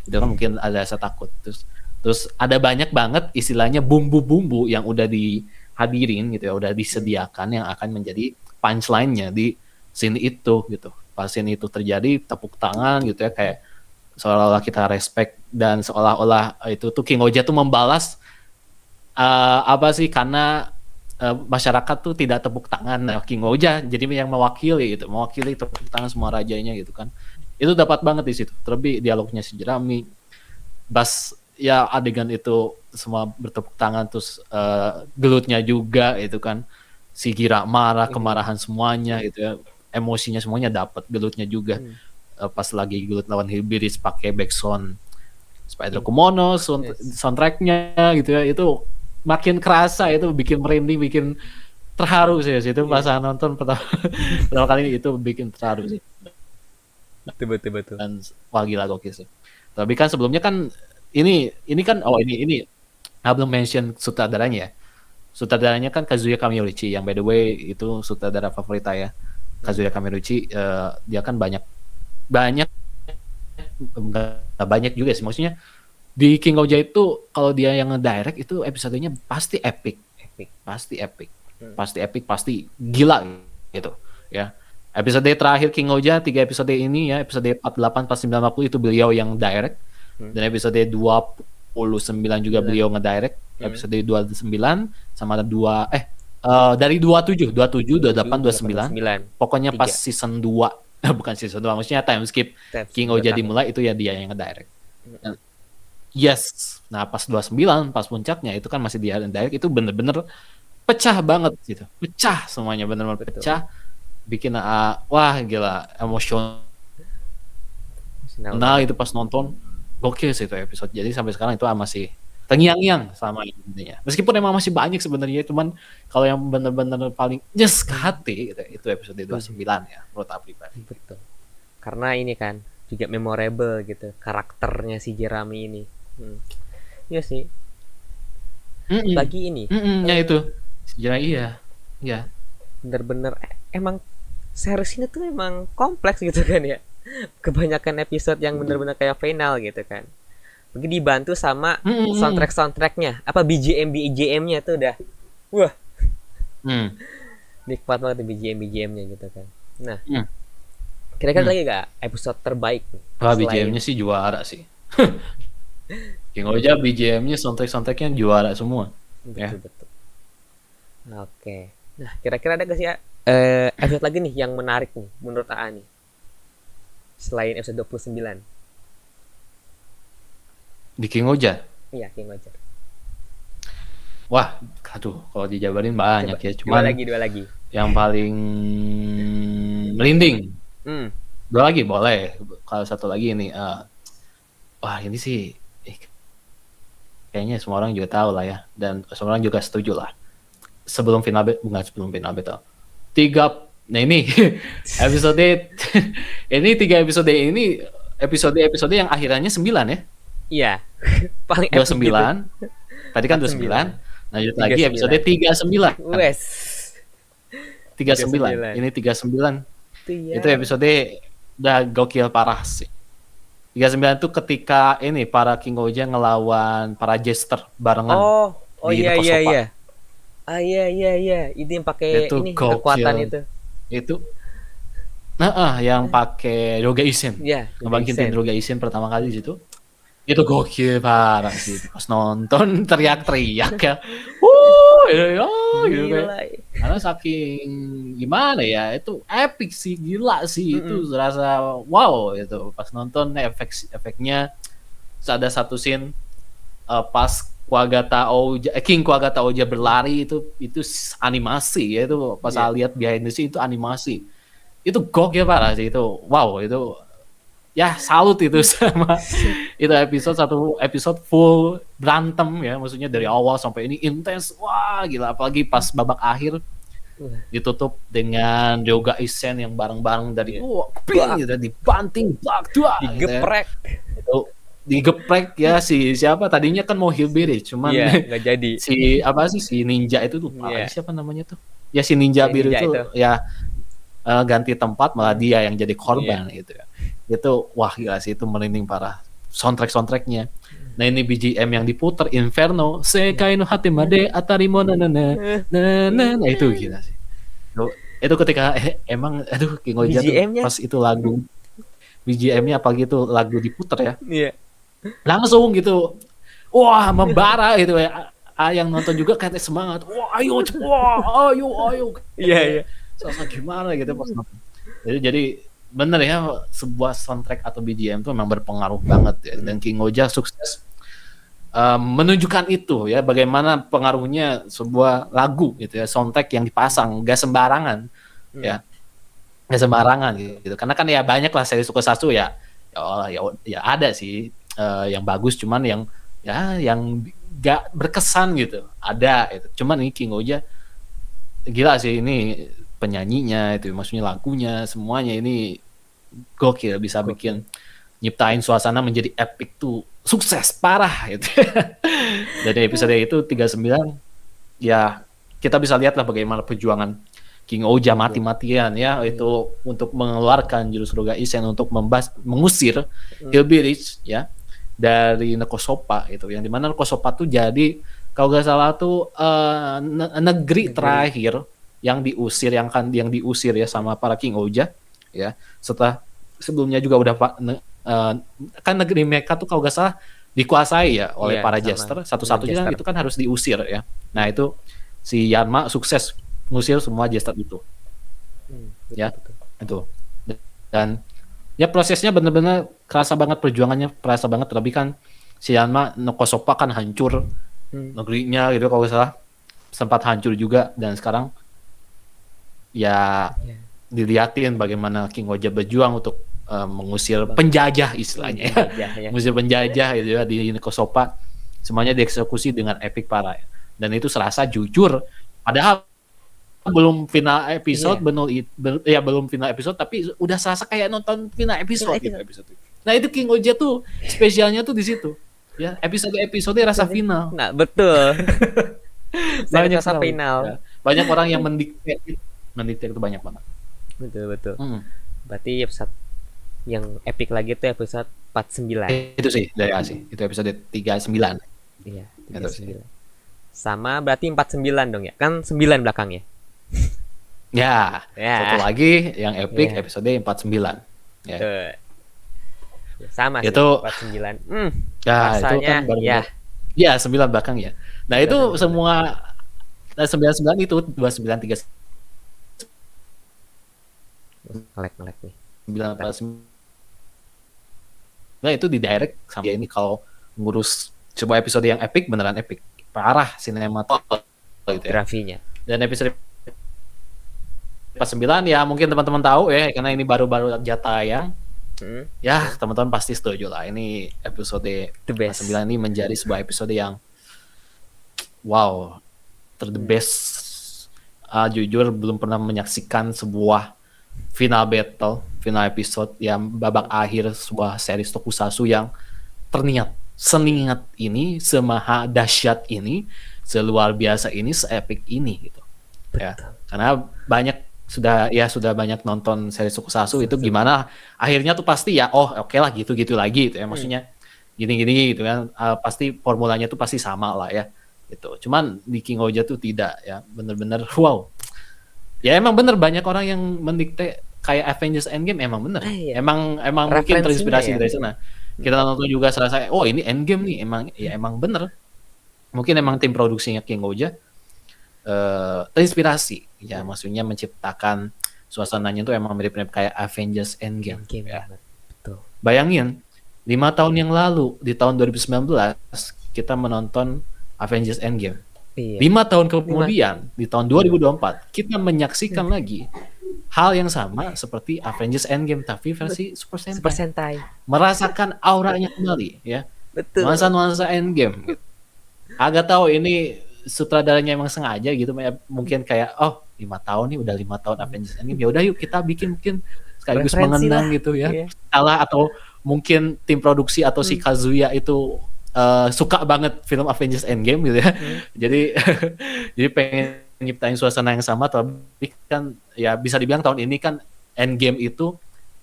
itu kan mungkin ada rasa takut. Terus ada banyak banget istilahnya bumbu-bumbu yang udah dihadirin gitu ya, udah disediakan yang akan menjadi punchline-nya di scene itu gitu. Pas scene itu terjadi tepuk tangan gitu ya, kayak seolah-olah kita respect dan seolah-olah itu tuh King Oja tuh membalas apa sih, karena masyarakat tuh tidak tepuk tangan. Nah, King Oja jadi yang mewakili tepuk tangan semua rajanya gitu kan. Itu dapat banget di situ. Terlebih dialognya si Jeremy, Bas ya adegan itu semua bertepuk tangan terus gelutnya juga itu kan. Si Gira marah, kemarahan semuanya gitu ya. Emosinya semuanya dapat, gelutnya juga. Pas lagi gelut lawan Hillbillies pakai backsound Spider Kumono, soundtracknya gitu ya, itu makin kerasa, itu bikin merinding, bikin terharu sih itu pas nonton pertama kali itu bikin terharu sih. Betul. Dan wah gila gokil sih. Tapi kan sebelumnya kan ini kan ini belum mention sutradaranya ya. Sutradaranya kan Kazuya Kamiyoichi yang by the way itu sutradara favorit saya. Kazuya Kamiyoichi dia kan banyak banyak juga sih, maksudnya di King Oja itu kalau dia yang ngedirect itu episodenya pasti epic. Pasti epic, pasti gila gitu ya. Episode terakhir King Oja 3 episode ini ya, episode 48 pas 50 itu beliau yang direct. Dan episode 29 juga beliau ngedirect. Episode 29 sama dari 27, 28, 29. Pokoknya pas season 2 bukan season 2, maksudnya time skip King Oja dimulai itu ya dia yang ngedirect. Yes. Nah, pas 29 pas puncaknya itu kan masih dia direct, itu bener-bener pecah banget gitu. Pecah semuanya, bener-bener pecah. Bikin wah gila, emosional. Nah, itu pas nonton gokil sih itu episode. Jadi sampai sekarang itu masih terngiang-ngiang sama intinya. Meskipun emang masih banyak sebenarnya, cuman kalau yang bener-bener paling yes ke hati gitu, itu episode 29 ya menurut aku pribadi. Betul. Karena ini kan juga memorable gitu karakternya si Jeremy ini. Iya sih. Lagi ini. Ya itu. Sejarah iya. Bener-bener emang series ini tuh emang kompleks gitu kan ya. Kebanyakan episode yang bener-bener kayak final gitu kan. Mungkin dibantu sama soundtracknya, apa BGM-nya tuh udah. Wah. Nikmat banget BGM-nya gitu kan. Nah. Kira-kira lagi gak episode terbaik nih? Wah, BGM-nya sih juara sih. King Oja BGM-nya soundtrack-nya juara semua. Betul. Oke. Nah, kira-kira ada gak sih episode lagi nih yang menarik nih menurut AA nih? Selain episode 29. Di King Oja? Iya, King Oja. Wah, aduh, kalau dijabarin banyak ya. Cuman dua lagi. Yang paling merinding. 2 lagi boleh. Kalau satu lagi ini wah ini sih kayaknya semua orang juga tahu lah ya, dan semua orang juga setuju lah. Sebelum final battle 3 nah ini episode ini 3 episode ini episode yang akhirannya 9 ya. Iya. Paling 29 gitu. Tadi kan 29 lanjut lagi episode 39 wes 39 ini 39 itu episode udah gokil parah sih. 39 tuh ketika ini para King Oja ngelawan para Jester barengan. Iya. Iya. Itu yang pakai ini kekuatan itu. Itu yang pakai Roga Isen. Iya, ngebangkitin Roga Isen pertama kali di situ. Itu gokil parah sih. Pas nonton teriak-teriak ya. Gitu kayak. Karena saking gimana ya, itu epic sih, gila sih. Itu rasa wow itu pas nonton efeknya. Ada satu scene pas King Kuwagata Oja berlari itu animasi ya, itu pas saya lihat behind the scene itu animasi. Itu gokil parah sih itu. Wow, itu ya salut itu sama itu episode full berantem ya, maksudnya dari awal sampai ini intens, wah gila, apalagi pas babak akhir ditutup dengan Ryoga Isen yang bareng-bareng dari gitu, dibanting digeprek gitu ya. digeprek ya si siapa tadinya kan mau Hillbilly cuman Iya, nggak jadi. si apa sih si ninja itu lupa lagi Iya, siapa namanya tuh ya si ninja si biru ninja itu. itu ya ganti tempat malah Hmm. dia yang jadi Iya. korban gitu ya itu wah gila sih itu merinding parah soundtracknya nah ini BGM yang diputer Inferno Sekai no Hatemade Atarimo na na na na na nah itu gila sih itu ketika emang aduh King Oja tuh BGM-nya. pas itu lagu BGM-nya apa gitu lagu diputer ya Iya. langsung gitu wah membara gitu ya yang nonton juga kayak semangat wah ayo wah ayo Iya, kayak iya. sosok gimana gitu pas nonton jadi bener ya sebuah soundtrack atau BGM tuh memang berpengaruh banget ya dan King Oja sukses menunjukkan itu ya bagaimana pengaruhnya sebuah lagu gitu ya soundtrack yang dipasang gak sembarangan ya gak sembarangan gitu karena kan ya banyak lah seri Tokusatsu ya ada sih yang bagus cuman yang gak berkesan gitu ada itu cuman ini King Oja gila sih ini penyanyinya itu maksudnya lagunya semuanya ini gokil bisa bikin nyiptain suasana menjadi epic tuh sukses parah gitu. Dari episode itu 39 ya kita bisa lihat lah bagaimana perjuangan King Oja mati-matian ya itu untuk mengeluarkan jurus Roga Isen untuk mengusir Hillbillies ya dari Nekosopa itu yang dimana Nekosopa tuh jadi kalau nggak salah tuh negeri terakhir yang diusir yang diusir ya sama para King Oja ya setelah sebelumnya juga udah kan negeri mereka tuh kalau nggak salah dikuasai ya oleh para jester satu-satunya itu kan harus diusir ya nah itu si Yanma sukses ngusir semua jester itu ya itu dan ya prosesnya benar-benar kerasa banget perjuangannya kerasa banget terlebih kan si Yanma Nekosopa kan hancur negerinya gitu kalau nggak salah sempat hancur juga dan sekarang ya dilihatin bagaimana King Oja berjuang untuk mengusir penjajah istilahnya ya. Mengusir penjajah gitu ya di Nekosopa semuanya dieksekusi dengan epic parah dan itu serasa jujur padahal belum final episode belum final episode tapi udah serasa kayak nonton final episode gitu episode. Nah itu King Oja tuh spesialnya tuh di situ ya episode rasa final nah betul banyak rasa final ya. Banyak orang yang mendikte itu banyak banget betul berarti episode yang epic lagi tuh episode 49 itu sih dari sih itu episode 39 iya 39 sama berarti 49 dong ya kan 9 belakangnya ya satu lagi yang epic episode 49 ya sama sih itu 49 ya itu kan baru ya 9 belakang ya nah itu semua 99 itu 29 3 ngelek nih 9 nah itu di direct sampai ini kalau ngurus sebuah episode yang epic beneran epic parah sinematografinya gitu ya. Grafinya Dan episode 49 ya mungkin teman-teman tahu ya karena ini baru-baru aja tayang ya teman-teman pasti setuju lah ini episode 9 ini menjadi sebuah episode yang wow the best jujur belum pernah menyaksikan sebuah final battle, final episode yang babak akhir sebuah series Tokusatsu yang seniat ini, semaha dahsyat ini, seluar biasa ini, seepik ini gitu. Ya, karena sudah banyak nonton series Tokusatsu itu gimana akhirnya tuh pasti ya oke lah gitu lagi gitu ya. Maksudnya gini gitu kan pasti formulanya tuh pasti sama lah ya. Gitu. Cuman di King Oja tuh tidak ya, bener-bener wow. Ya emang bener banyak orang yang mendikte kayak Avengers Endgame emang bener. Emang mungkin terinspirasi dari sana. Kita nonton juga serasa ini Endgame nih emang bener. Mungkin emang tim produksinya King Oja terinspirasi ya maksudnya menciptakan suasananya tuh emang mirip-mirip kayak Avengers Endgame ya. Betul. Bayangin 5 tahun yang lalu di tahun 2019 kita menonton Avengers Endgame. 5 tahun kemudian di tahun 2024 kita menyaksikan lagi hal yang sama seperti Avengers Endgame tapi versi Super Sentai. Merasakan auranya kembali ya. Betul. Nuansa Endgame gitu. Agak tahu ini sutradaranya emang sengaja gitu mungkin kayak 5 tahun nih udah 5 tahun Avengers Endgame ya udah yuk kita bikin sekaligus mengenang gitu ya. Salah atau mungkin tim produksi atau si Kazuya itu suka banget film Avengers Endgame gitu ya. Jadi jadi pengen nyiptain suasana yang sama, tapi kan ya bisa dibilang tahun ini kan Endgame itu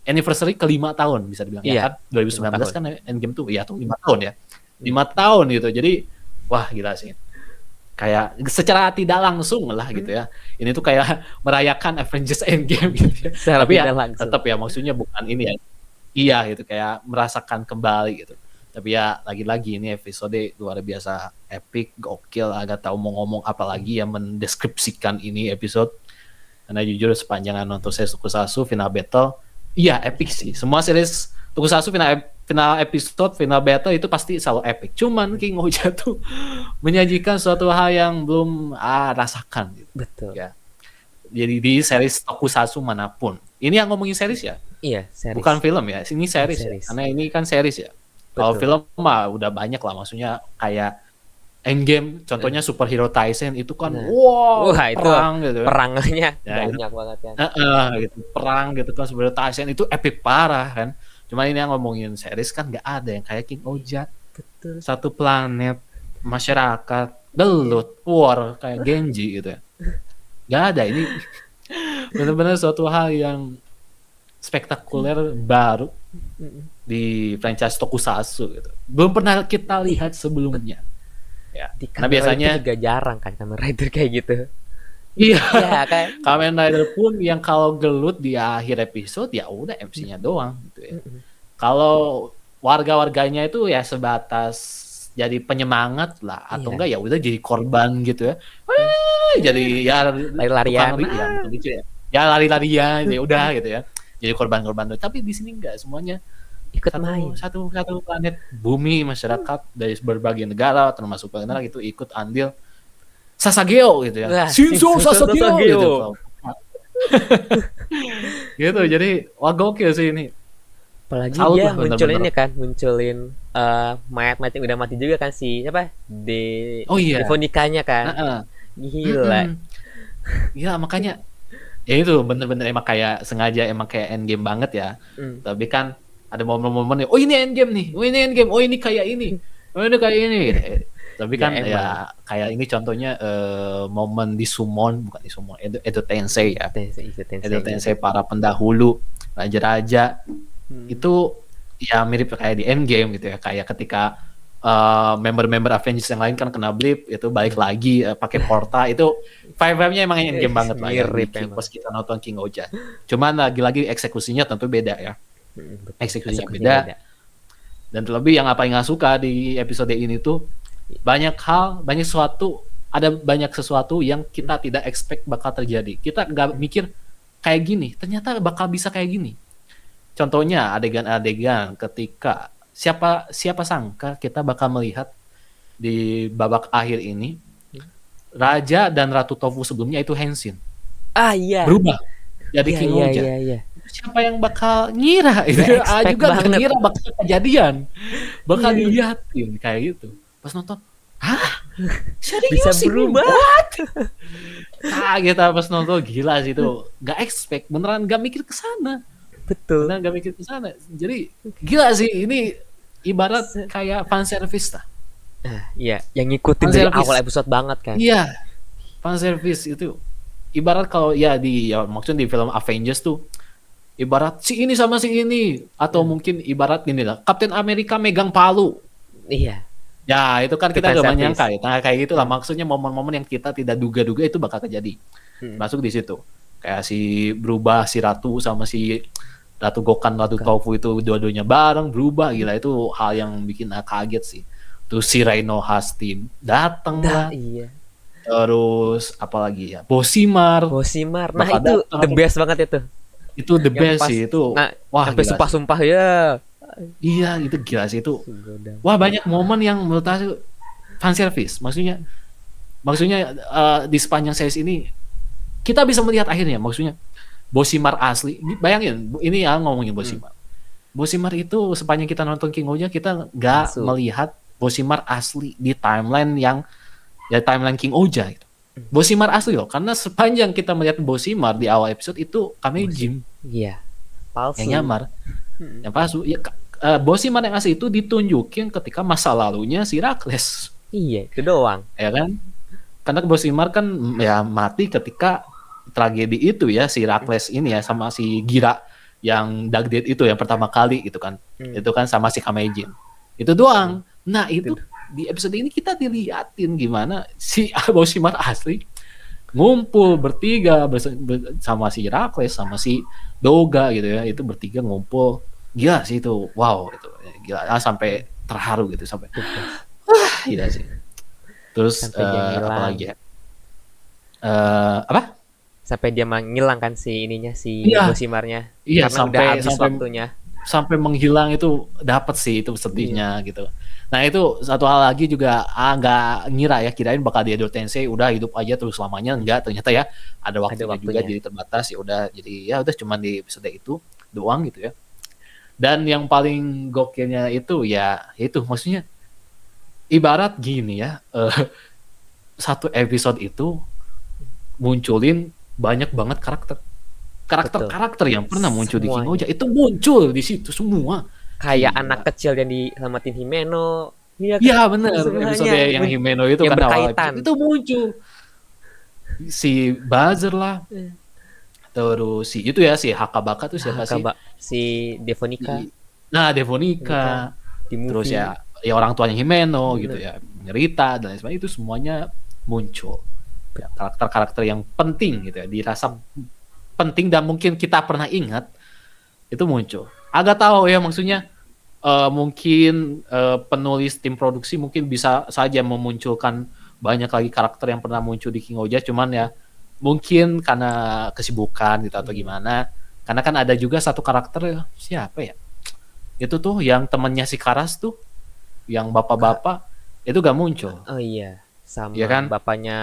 anniversary ke-5 tahun bisa dibilang ya Iya, kan. 2019 tahun. kan Endgame tuh ya tuh 5 tahun ya. 5 tahun gitu. Jadi wah gila sih. Kayak secara tidak langsung lah gitu ya. Ini tuh kayak merayakan Avengers Endgame gitu ya. Secara Tapi ya tidak langsung. tetap ya maksudnya bukan ini ya. Iya gitu kayak merasakan kembali gitu. Tapi ya lagi-lagi ini episode luar biasa epic, gokil, agak tahu mau ngomong apa lagi yang mendeskripsikan ini episode. Karena jujur sepanjang nonton series Tokusatsu Final Battle, iya epic sih. Semua series Tokusatsu final episode, final battle itu pasti selalu epic. Cuman King Oja tuh menyajikan suatu hal yang belum rasakan gitu. Betul. Ya. Jadi di series Tokusatsu manapun. Ini yang ngomongin series ya? Iya, series. Bukan film ya, ini series. Ya? Series. Karena ini kan series ya. Kalau film mah udah banyak lah, maksudnya kayak Endgame, contohnya Superhero Taisen itu kan, wow, Wah, itu perang gitu. Perangnya Ya, banyak banget kan. gitu, perang gitu kan, Superhero Taisen itu epic parah kan. Cuma ini yang ngomongin series kan nggak ada yang kayak King Oja. Betul. Satu planet, masyarakat, belut, war kayak Genji gitu ya. Nggak ada, ini benar-benar suatu hal yang spektakuler baru di franchise Tokusatsu gitu. Belum pernah kita lihat sebelumnya. Ya. Di Karena biasanya juga jarang kan Kamen Rider kayak gitu. Iya, Iya kan. Kamen Rider pun yang kalau gelut di akhir episode ya udah MC-nya doang gitu ya. Kalau warga-warganya itu ya sebatas jadi penyemangat lah atau enggak ya udah jadi korban gitu ya. Jadi ya lari-larian ya, gitu ya. Ya lari-larian ya udah gitu ya. Jadi korban-korban. Tapi di sini enggak, semuanya ikut main. Satu planet bumi, masyarakat dari berbagai negara termasuk negara gitu ikut andil Sasageo gitu ya. Shinzo Sasageo gitu. Gitu. Jadi wah gokil sih ini. Apalagi dia munculin ini kan, munculin mayat-mayat yang udah mati juga kan si siapa? Devonikanya kan. Gila. Gila makanya ya itu bener-bener emang kayak sengaja emang kayak Endgame banget ya. Tapi kan ada momen-momen oh ini Endgame nih, oh ini Endgame, oh ini kayak ini, oh ini kayak ini. Tapi kan ya kayak ini contohnya momen di Summon, bukan di Summon, Edo Tensei ya. Edo Tensei para pendahulu, raja-raja. Itu ya mirip kayak di Endgame gitu ya, kayak ketika member-member Avengers yang lain kan kena blip, itu balik lagi pakai porta, itu vibe-nya emang Endgame banget lah ya, pas kita nonton King Oja. Cuman lagi-lagi eksekusinya tentu beda ya. Eksekusinya beda. Dan terlebih yang apa yang gak suka di episode ini tuh banyak sesuatu yang kita tidak expect bakal terjadi. Kita gak mikir kayak gini, ternyata bakal bisa kayak gini. Contohnya adegan-adegan ketika siapa sangka kita bakal melihat di babak akhir ini Raja dan Ratu Tofu sebelumnya itu Henshin. Iya. Berubah jadi King Oja. Iya. Siapa yang bakal ngira itu juga ngira bakal kejadian, bakal dilihatin kayak gitu. Pas nonton, bisa berubah. Kita pas nonton gila sih itu, nggak expect, beneran nggak mikir ke sana. Betul. Beneran nggak mikir ke sana. Jadi gila sih ini ibarat kayak fan service lah. Iya, yang ngikutin dari awal episode banget kan. Iya, fan service itu ibarat kalau maksudnya di film Avengers tuh ibarat si ini sama si ini atau mungkin ibarat gini lah, Captain America megang palu. Iya. Ya itu kan kita gak menyangka ya. Nah kayak gitulah maksudnya momen-momen yang kita tidak duga-duga itu bakal terjadi. Masuk di situ. Kayak si berubah si Ratu sama si Ratu Gokan, Ratu Tofu itu dua-duanya bareng berubah, gila itu hal yang bikin kaget sih. Terus si Rhino Hasti datang lah. Iya. Terus apalagi ya? Bosimar. Nah itu the best banget itu. Itu the best sih itu. Wah, sampai sumpah-sumpah ya. Iya, itu gila sih itu. Wah, banyak momen yang menurut aku fan service. Maksudnya di sepanjang series ini kita bisa melihat akhirnya. Maksudnya Bosimar asli. Bayangin, ini ya ngomongin Bosimar. Bosimar itu sepanjang kita nonton King Oja kita nggak melihat Bosimar asli di timeline King Oja gitu. Bosimar asli loh, karena sepanjang kita melihat Bosimar di awal episode itu kami Jim. Iya. Palsu. Yang nyamar. Yang palsu. Ya, Bosima yang asli itu ditunjukin ketika masa lalunya si Rakles, Iya, itu doang. ya kan? Karena Bosimar kan ya mati ketika tragedi itu ya, si Rakles ini ya sama si Gira yang Dagdet itu yang pertama kali gitu kan. Itu kan sama si Kamejin. Itu doang. Nah, itu di episode ini kita diliatin gimana si Bosimar asli ngumpul bertiga sama si Rakles sama si Doga gitu ya. Itu bertiga ngumpul. Gila sih itu. Wow, itu. Gila sampai terharu gitu sampai. Gila sih. Terus Sampai dia ngilang. apa lagi ya? Apa? Sampai dia menghilang kan si ininya, si Iya. Bosimarnya. Iya, Karena udah habis waktunya. sampai menghilang itu dapat sih itu sedihnya gitu. Nah, itu satu hal lagi juga nggak ngira ya, kirain bakal di Edo Tensei udah hidup aja terus selamanya, enggak, ternyata ya ada waktunya juga jadi terbatas, ya udah jadi ya udah cuman di episode itu doang gitu ya. Dan yang paling gokilnya itu ya itu maksudnya ibarat gini ya, satu episode itu munculin banyak banget karakter yang pernah muncul di King Oja itu muncul di situ semua. Kayak anak kecil yang diselamatin Himeno. Iya benar, episode yang Himeno itu yang kan berkaitan. Itu muncul si Buzzer lah, terus si itu ya si Hakabaka tuh siapa sih? Si Devonika. Nah, Devonika. Terus ya orang tuanya Himeno gitu ya, Nerita dan lain sebagainya, itu semuanya muncul. Ya, karakter-karakter yang penting gitu ya, dirasa penting dan mungkin kita pernah ingat itu muncul. Agak tahu ya maksudnya mungkin penulis tim produksi mungkin bisa saja memunculkan banyak lagi karakter yang pernah muncul di King Oja, cuman ya mungkin karena kesibukan gitu atau gimana. Karena kan ada juga satu karakter siapa ya? Itu tuh yang temannya si Karas tuh, yang bapak-bapak itu gak muncul. Oh iya, sama ya kan? bapaknya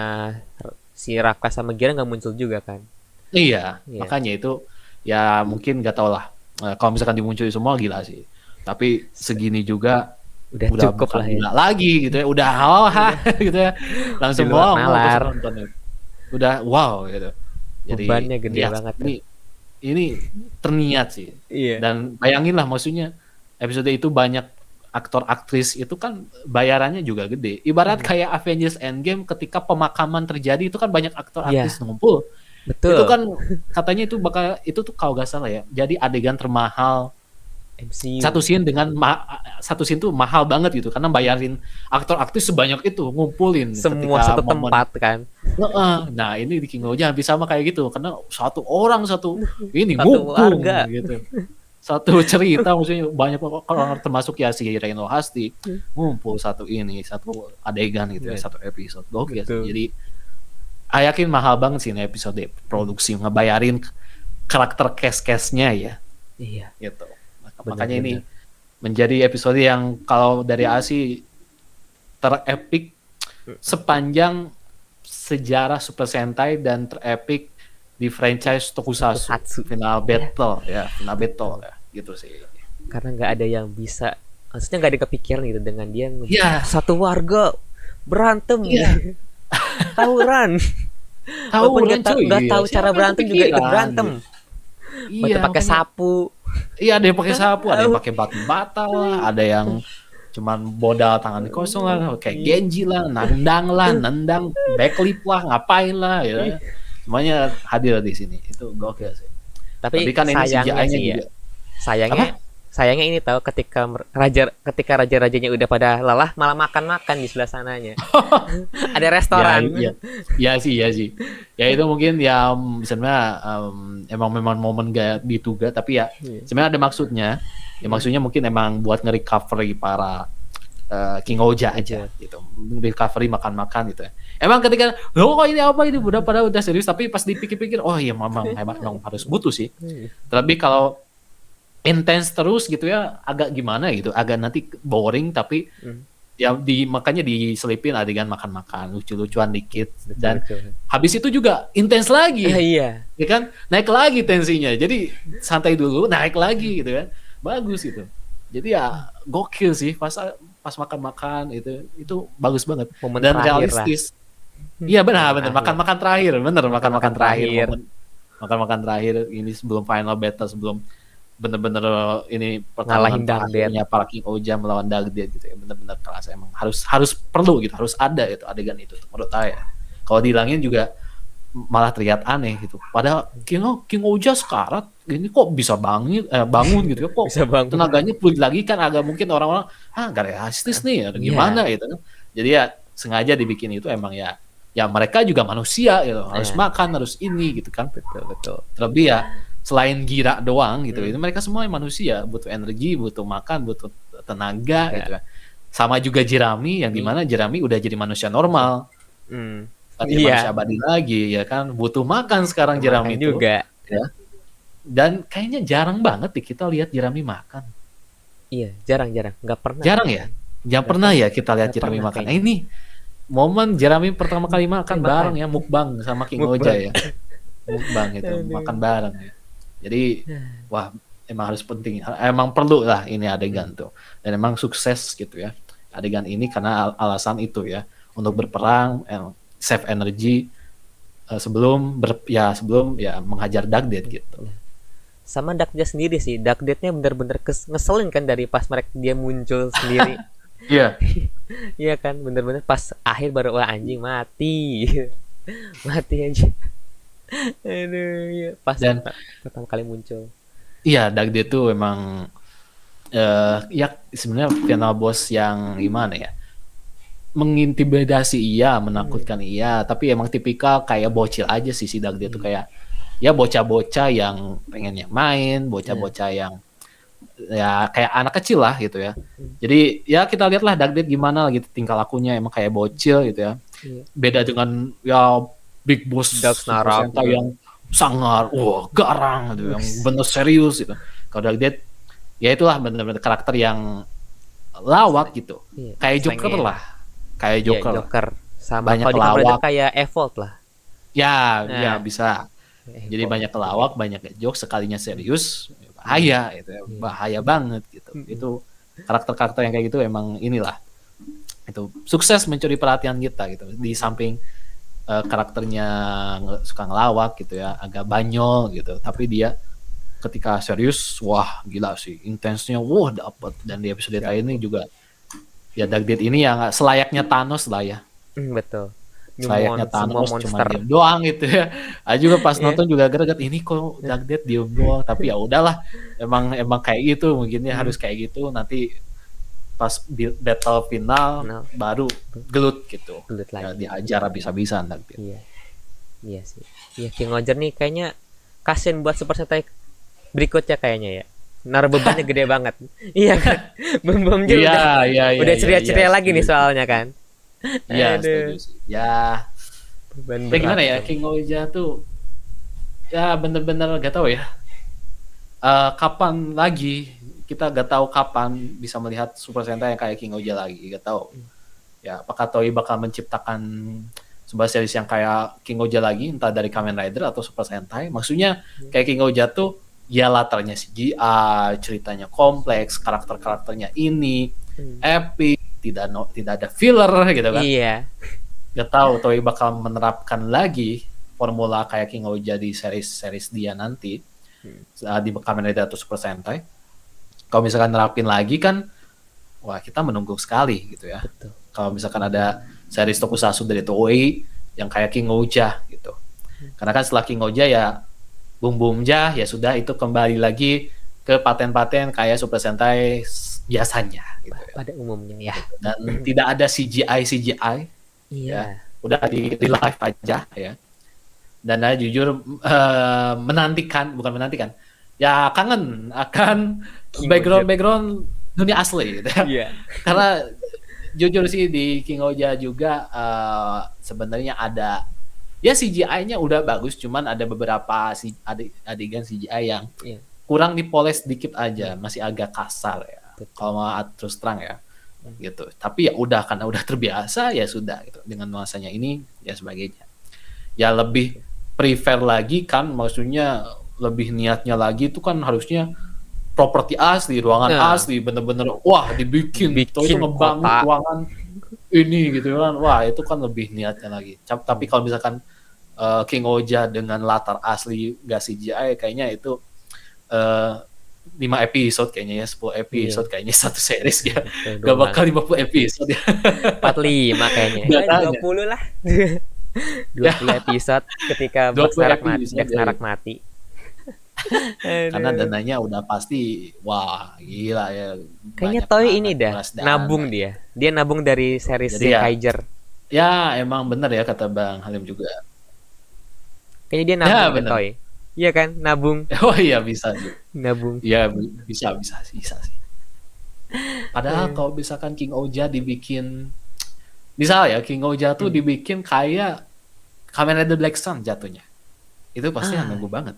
si Raka sama Gira gak muncul juga kan? Iya, makanya itu ya mungkin gak tau lah. Kalau misalkan dimunculin semua gila sih. Tapi segini juga udah cukup lah ya. Gila lagi gitu ya. Udah gitu ya. Langsung nalar. Udah wow gitu. Jadi bebannya gede banget. Ini terniat sih. Iya. Dan bayangin lah maksudnya episode itu banyak aktor aktris itu kan bayarannya juga gede. Ibarat kayak Avengers Endgame ketika pemakaman terjadi itu kan banyak aktor aktris ngumpul. Betul. Itu kan katanya itu tuh kalau gak salah ya. Jadi adegan termahal MCU. Satu scene tuh mahal banget gitu karena bayarin aktor aktris sebanyak itu ngumpulin semua ketika satu tempat kan. Nah, ini di King Oja hampir sama kayak gitu karena satu orang ini ngumpul gitu. Satu cerita maksudnya banyak orang termasuk ya si Reno Hasti ngumpul satu adegan gitu ya, satu episode. Gokil. Jadi yakin mahal banget sih ini episode produksi ngebayarin karakter cast-castnya ya. Iya. Gitu. Makanya ini menjadi episode yang kalau dari Asi terepik sepanjang sejarah Super Sentai dan terepik di franchise Tokusatsu. Final battle ya gitu sih. Karena nggak ada yang bisa, maksudnya nggak ada kepikiran gitu dengan dia satu warga berantem. Tawuran udah tahu cara berantem juga ikut berantem. Pakai sapu. Iya, ada yang pakai sapu, ada yang pakai batu bata lah, ada yang cuman modal tangan kosong lah, kayak Genji lah, nendang, backlip lah, ngapain lah, ya. Semuanya hadir di sini. Itu gokil sih. Tapi kan ini CGI-nya juga. Sayangnya ini tahu ketika raja-rajanya udah pada lelah malah makan di sebelah sananya. Ada restoran. Iya sih. Ya itu mungkin ya sebenarnya memang momen gak dituga, tapi ya sebenarnya ada maksudnya. Ya maksudnya mungkin emang buat nge-recovery para King Oja aja gitu. Recovery makan-makan gitu ya. Emang ketika ini apa ini udah serius, tapi pas dipikir-pikir memang harus butuh sih. Terlebih kalau intens terus gitu ya agak gimana gitu, agak nanti boring, tapi ya makanya diselipin adegan makan-makan lucu-lucuan dikit dan habis itu juga intens lagi. Iya. Ya kan? Naik lagi tensinya. Jadi santai dulu, naik lagi gitu kan. Bagus gitu. Jadi ya gokil sih pas makan-makan itu bagus banget. Momen dan realistis. Iya benar makan-makan terakhir, makan-makan terakhir. Makan-makan terakhir ini sebelum final battle, sebelum bener-bener ini pertarungan Ngalahin Dangdet. terakhirnya para King Oja melawan Dagdet gitu ya, bener-bener kerasa emang harus perlu gitu, harus ada itu adegan itu menurut saya. Kalau dihilangin juga malah terlihat aneh gitu. Padahal King Oja sekarat ini kok bisa bangun gitu ya, kok Bisa bangun. tenaganya pulih lagi kan, agak mungkin orang-orang gak realistis nih atau Iya. gimana gitu kan. Jadi ya sengaja dibikin itu emang ya mereka juga manusia gitu, harus makan, harus ini gitu kan. Betul. Terlebih ya selain gila doang gitu, itu mereka semua manusia, butuh energi, butuh makan, butuh tenaga gitu kan. Sama juga Jerami yang dimana Jerami udah jadi manusia normal. Tadi manusia abadi lagi ya kan, butuh makan sekarang Jerami itu juga ya. Dan kayaknya jarang banget kita lihat Jerami makan. Iya, jarang nggak pernah. Jarang ya, jangan pernah ya kita lihat Jerami makan. Ini momen Jerami pertama kali makan bareng ya, mukbang sama King Oja ya, mukbang itu makan bareng ya. Jadi wah emang harus penting, emang perlu lah ini adegan tuh, dan emang sukses gitu ya adegan ini karena alasan itu ya, untuk berperang save energy sebelum menghajar Dagdet gitu. Sama Dagdet sendiri sih, Dagdetnya bener-bener ngeselin kan dari pas mereka dia muncul sendiri. Iya. Iya kan, bener-bener pas akhir baru wah anjing mati. Mati aja. Aduh, ya. Pas Dan pertama kali muncul. Iya, Dagdet tuh emang ya sebenarnya final boss yang gimana ya? Mengintimidasi iya, menakutkan iya, tapi emang tipikal kayak bocil aja sih si Dagdet tuh, kayak ya bocah-bocah yang pengennya main, bocah-bocah yang ya kayak anak kecil lah gitu ya. Jadi ya kita lihatlah Dagdet gimana gitu tingkah lakunya, emang kayak bocil gitu ya. Beda dengan ya Big Boss Super Sentai yang sangar, garang gitu, yang bener serius gitu. Kalau Dagdet ya itulah bener-bener karakter yang lawak gitu, kayak Joker lah, kayak Joker. Sama banyak kalau lawak kayak Evolve lah. ya bisa. Jadi banyak kelawak, banyak jokes, sekalinya serius bahaya itu ya, bahaya banget gitu. Itu karakter-karakter yang kayak gitu emang inilah itu sukses mencuri perhatian kita gitu. Di samping karakternya suka ngelawak gitu ya, agak banyol gitu, tapi dia ketika serius wah gila sih, intensnya wah dapet. Dan di episode ini juga ya Dagdet ini yang selayaknya Thanos lah ya. Betul. Selayaknya Thanos cuma diem doang gitu ya. Aku juga pas nonton juga greget, ini kok Dagdet diem doang, tapi ya udahlah, emang kayak gitu mungkin ya, harus kayak gitu. Nanti pas battle final baru gelut gitu. Gelut lagi. Ya, diajar habis-habisan Dagdet. Iya sih. Iya, King Oger nih kayaknya kasian buat Super Sentai berikutnya kayaknya ya. Naruh bebannya gede banget. Iya kan? Bom juga udah ceria-ceria lagi nih soalnya kan. Iya, setuju sih. Ya gimana ya, King Oja tuh ya bener-bener gak tahu ya. Kapan lagi, kita gak tahu kapan bisa melihat Super Sentai yang kayak King Oja lagi, gak tahu. Ya, apakah Toei bakal menciptakan sebuah series yang kayak King Oja lagi, entah dari Kamen Rider atau Super Sentai. Maksudnya kayak King Oja tuh ya latarnya CGI, ceritanya kompleks, karakter-karakternya ini epic, tidak ada filler gitu kan. Iya. Gak tahu Toei bakal menerapkan lagi formula kayak King Oja di series dia nanti di Kamen Rider atau Super Sentai. Kalau misalkan nerapin lagi kan, wah kita menunggu sekali gitu ya. Kalau misalkan ada series tokusatsu dari Toei yang kayak King Oja gitu. Karena kan setelah King Oja ya Boom ya sudah, itu kembali lagi ke paten-paten kayak Super Sentai biasanya gitu ya. Pada umumnya ya. Dan tidak ada CGI ya. Udah di real life aja ya. Dan saya jujur bukan menantikan. Ya kangen akan background dunia asli gitu ya. Karena jujur sih di King Oja juga sebenarnya ada ya CGI-nya udah bagus, cuman ada beberapa adegan CGI yang kurang dipoles dikit aja, masih agak kasar ya. Kalau mau terus terang ya, gitu. Tapi ya udah, karena udah terbiasa ya sudah gitu. Dengan nuansanya ini ya sebagainya. Ya lebih prefer lagi kan, maksudnya lebih niatnya lagi itu kan harusnya properti asli, ruangan asli, bener-bener wah dibikin itu ngebangun ruangan ini gitu kan, wah itu kan lebih niatnya lagi. Tapi kalau misalkan King Oja dengan latar asli gak CGI, kayaknya itu 5 episode kayaknya ya, 10 Iya, episode kayaknya satu series ya. betul Gak doang. bakal 50 episode ya. 45 kayaknya. Dua Datanya. puluh lah. dua Ya, puluh episode ketika 20 episode Bax ya. Narak mati. Karena Aduh. dananya udah pasti, wah gila ya, Kayaknya banyak Toy ini banget dah nguras dana. nabung dia. Dia nabung dari series Jadi ya, Zenkaiger. ya emang bener ya kata Bang Halim juga. Kayaknya dia Ya nabung deh bener. Toy. Iya kan? Nabung, Oh iya bisa sih. nabung. Ya bisa sih. Padahal Eh, kalau misalkan King Oja dibikin, misal ya King Oja tuh hmm. dibikin kayak Kamen Rider Black Sun jatuhnya. Itu pasti Ah, nunggu banget.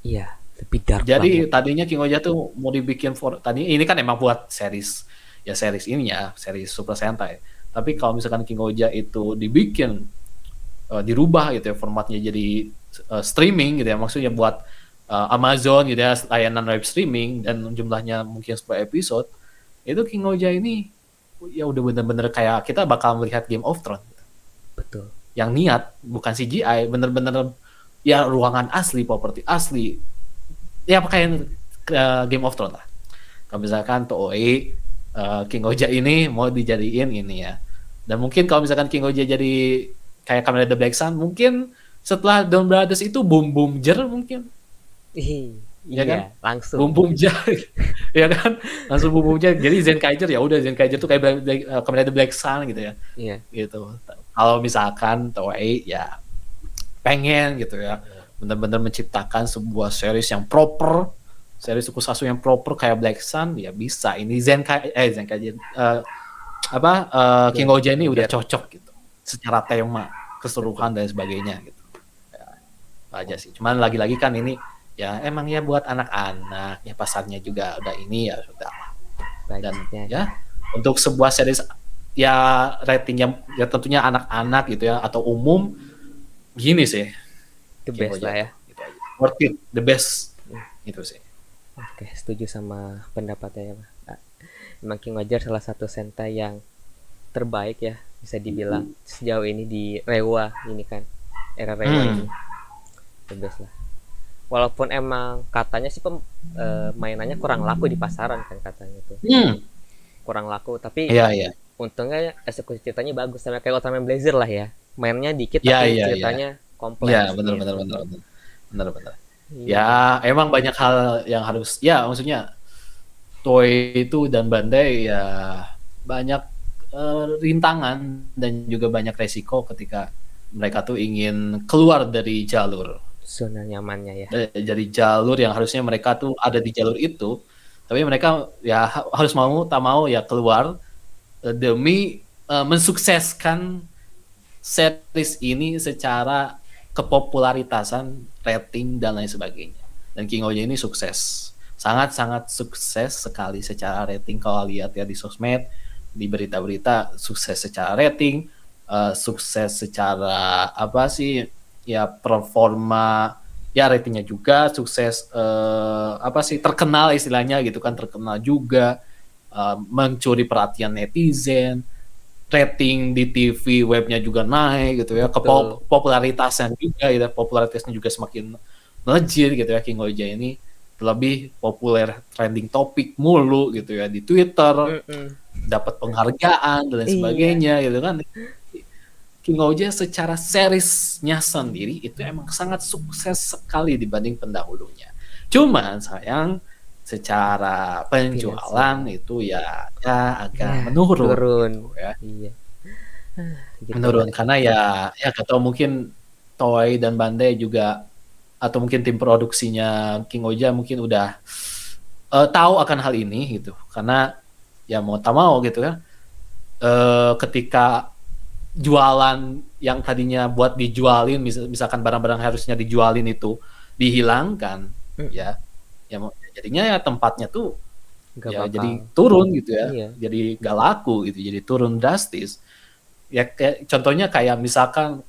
iya, lebih dark banget. Jadi tadinya King Oja tuh mau dibikin tadi ini kan emang buat series ya, series ini ya, series Super Sentai. Tapi kalau misalkan King Oja itu dibikin dirubah gitu ya formatnya jadi streaming gitu ya, maksudnya buat Amazon gitu ya, layanan web streaming, dan jumlahnya mungkin 10 episode, itu King Oja ini ya udah bener-bener kayak kita bakal melihat Game of Thrones gitu. Betul. Yang niat bukan CGI, bener-bener ya ruangan asli, properti asli, ya pakai Game of Thrones lah. Kalau misalkan Toei King Oja ini mau dijadiin ini ya, dan mungkin kalau misalkan King Oja jadi kayak Kamen Rider Black Sun, mungkin setelah Dawn Brothers itu boom boom jer mungkin, Ih, ya iya, kan, langsung. boom boom jer ya kan, langsung boom boom jer. Jadi Zenkaiger ya udah, Zenkaiger tuh kayak Kamen Rider Black Sun gitu ya, Iya. gitu. Kalau misalkan Toei ya pengen gitu ya benar-benar menciptakan sebuah series yang proper, series tokusatsu yang proper kayak Black Sun, ya bisa. Ini Zenkaiger King Oja ini udah cocok gitu secara tema keseluruhan dan sebagainya gitu ya, aja sih. Cuman lagi-lagi kan ini ya emang ya buat anak-anak ya, pasarnya juga udah ini ya sudah. Dan Budgetnya ya untuk sebuah series ya ratingnya ya tentunya anak-anak gitu ya, atau umum gini sih the King best Oja lah ya. tuh gitu aja. Worth it, the best gitu sih. Oke, setuju sama pendapatnya ya, Pak. Emang King Roger salah satu sentai yang terbaik ya, bisa dibilang sejauh ini di Rewa ini kan, era Rewa ini the best lah. Walaupun emang katanya sih mainannya kurang laku di pasaran kan katanya tuh, kurang laku, tapi Iya iya. untungnya eksekusi ceritanya bagus, sama kayak Ultraman Blazer lah ya, mainnya dikit Iya tapi iya iya. ceritanya Iya kompleks benar benar gitu. benar benar. Benar benar. Iya. Ya emang banyak hal yang harus ya, maksudnya Toei itu dan Bandai ya banyak rintangan dan juga banyak resiko ketika mereka tuh ingin keluar dari jalur, Zona nyamannya ya. dari jalur yang harusnya mereka tuh ada di jalur itu, tapi mereka ya harus mau tak mau ya keluar demi mensukseskan series ini secara kepopularitasan, rating dan lain sebagainya. Dan King Oja ini sukses, sangat-sangat sukses sekali secara rating. Kalau lihat ya di sosmed, di berita-berita, sukses secara rating, sukses secara apa sih ya, performa ya, ratingnya juga sukses, apa sih, terkenal istilahnya gitu kan, terkenal juga, mencuri perhatian netizen, rating di TV webnya juga naik gitu ya, Betul. popularitasnya juga gitu, popularitasnya juga semakin melejit gitu ya. King Oja ini lebih populer, trending topik mulu gitu ya di Twitter, dapat penghargaan dan lain Iya. sebagainya gitu kan. King Oja secara seriesnya sendiri itu emang sangat sukses sekali dibanding pendahulunya. Cuman sayang secara penjualan Finansial. itu ya agak Ya, menurun turun. gitu ya. Iya. Gitulah. Menurun karena ya gak tahu, mungkin Toei dan Bandai juga, atau mungkin tim produksinya King Oja mungkin udah tahu akan hal ini gitu. Karena ya mau tak mau gitu kan, ketika jualan yang tadinya buat dijualin, misalkan barang-barang harusnya dijualin itu dihilangkan, ya jadinya ya tempatnya tuh Gak ya bakal. jadi turun gitu ya, Iya. jadi gak laku gitu, jadi turun drastis ya. Kayak contohnya kayak misalkan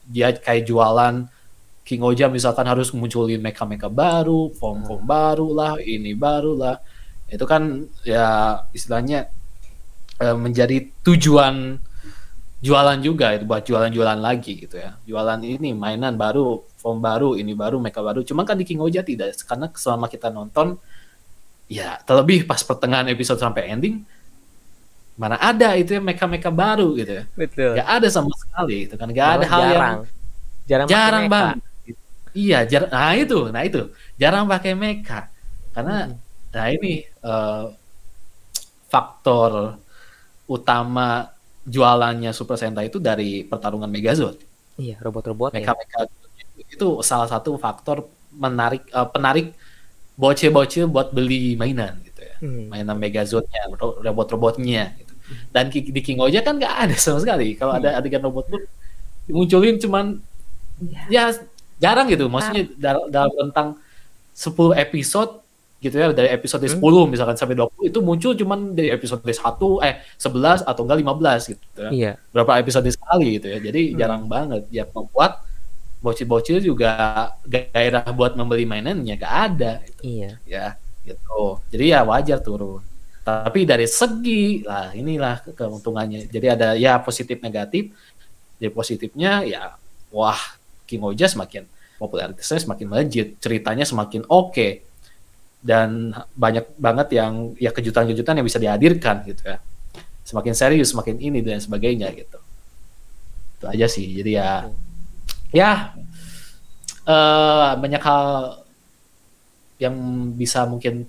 dia kayak jualan King Oja, misalkan harus munculin mecha baru, form baru lah, ini baru lah, itu kan ya istilahnya menjadi tujuan jualan juga, itu buat jualan-jualan lagi gitu ya, jualan ini mainan baru, form baru, ini baru, mecha baru. Cuman kan di King Oja tidak, karena selama kita nonton Ya terlebih pas pertengahan episode sampai ending, mana ada itu ya mecha-mecha baru gitu ya. Betul. Gak ada sama sekali itu kan, gak ada Malah hal yang jarang pakai jarang mecha. banget. Iya, nah itu jarang pakai mecha karena Mm-mm. nah ini faktor utama jualannya Super Sentai itu dari pertarungan Megazord. Iya, robot-robotnya. Mecha-mecha itu salah satu faktor penarik bocil-bocil buat beli mainan gitu ya. Mainan Megazord-nya, robot-robotnya gitu. Dan di King Oja kan nggak ada sama sekali. Kalau ada adegan robot pun dimunculin cuman ya jarang gitu. Maksudnya dalam rentang 10 episode gitu ya, dari episode 10 misalkan sampai 20 itu muncul cuman dari episode 11 atau enggak 15 gitu ya. Iya. Berapa episode sekali gitu ya. Jadi jarang banget ya, membuat bocil-bocil juga gairah buat membeli mainannya gak ada gitu. Iya. Ya gitu. Jadi ya wajar turun. Tapi dari segi lah inilah keuntungannya. Jadi ada ya positif negatif. Jadi positifnya ya wah, King Oja semakin popularitasnya semakin melejit, ceritanya semakin oke. Dan banyak banget yang ya kejutan-kejutan yang bisa dihadirkan gitu ya. Semakin serius, semakin ini dan sebagainya gitu. Itu aja sih. Jadi ya banyak hal yang bisa mungkin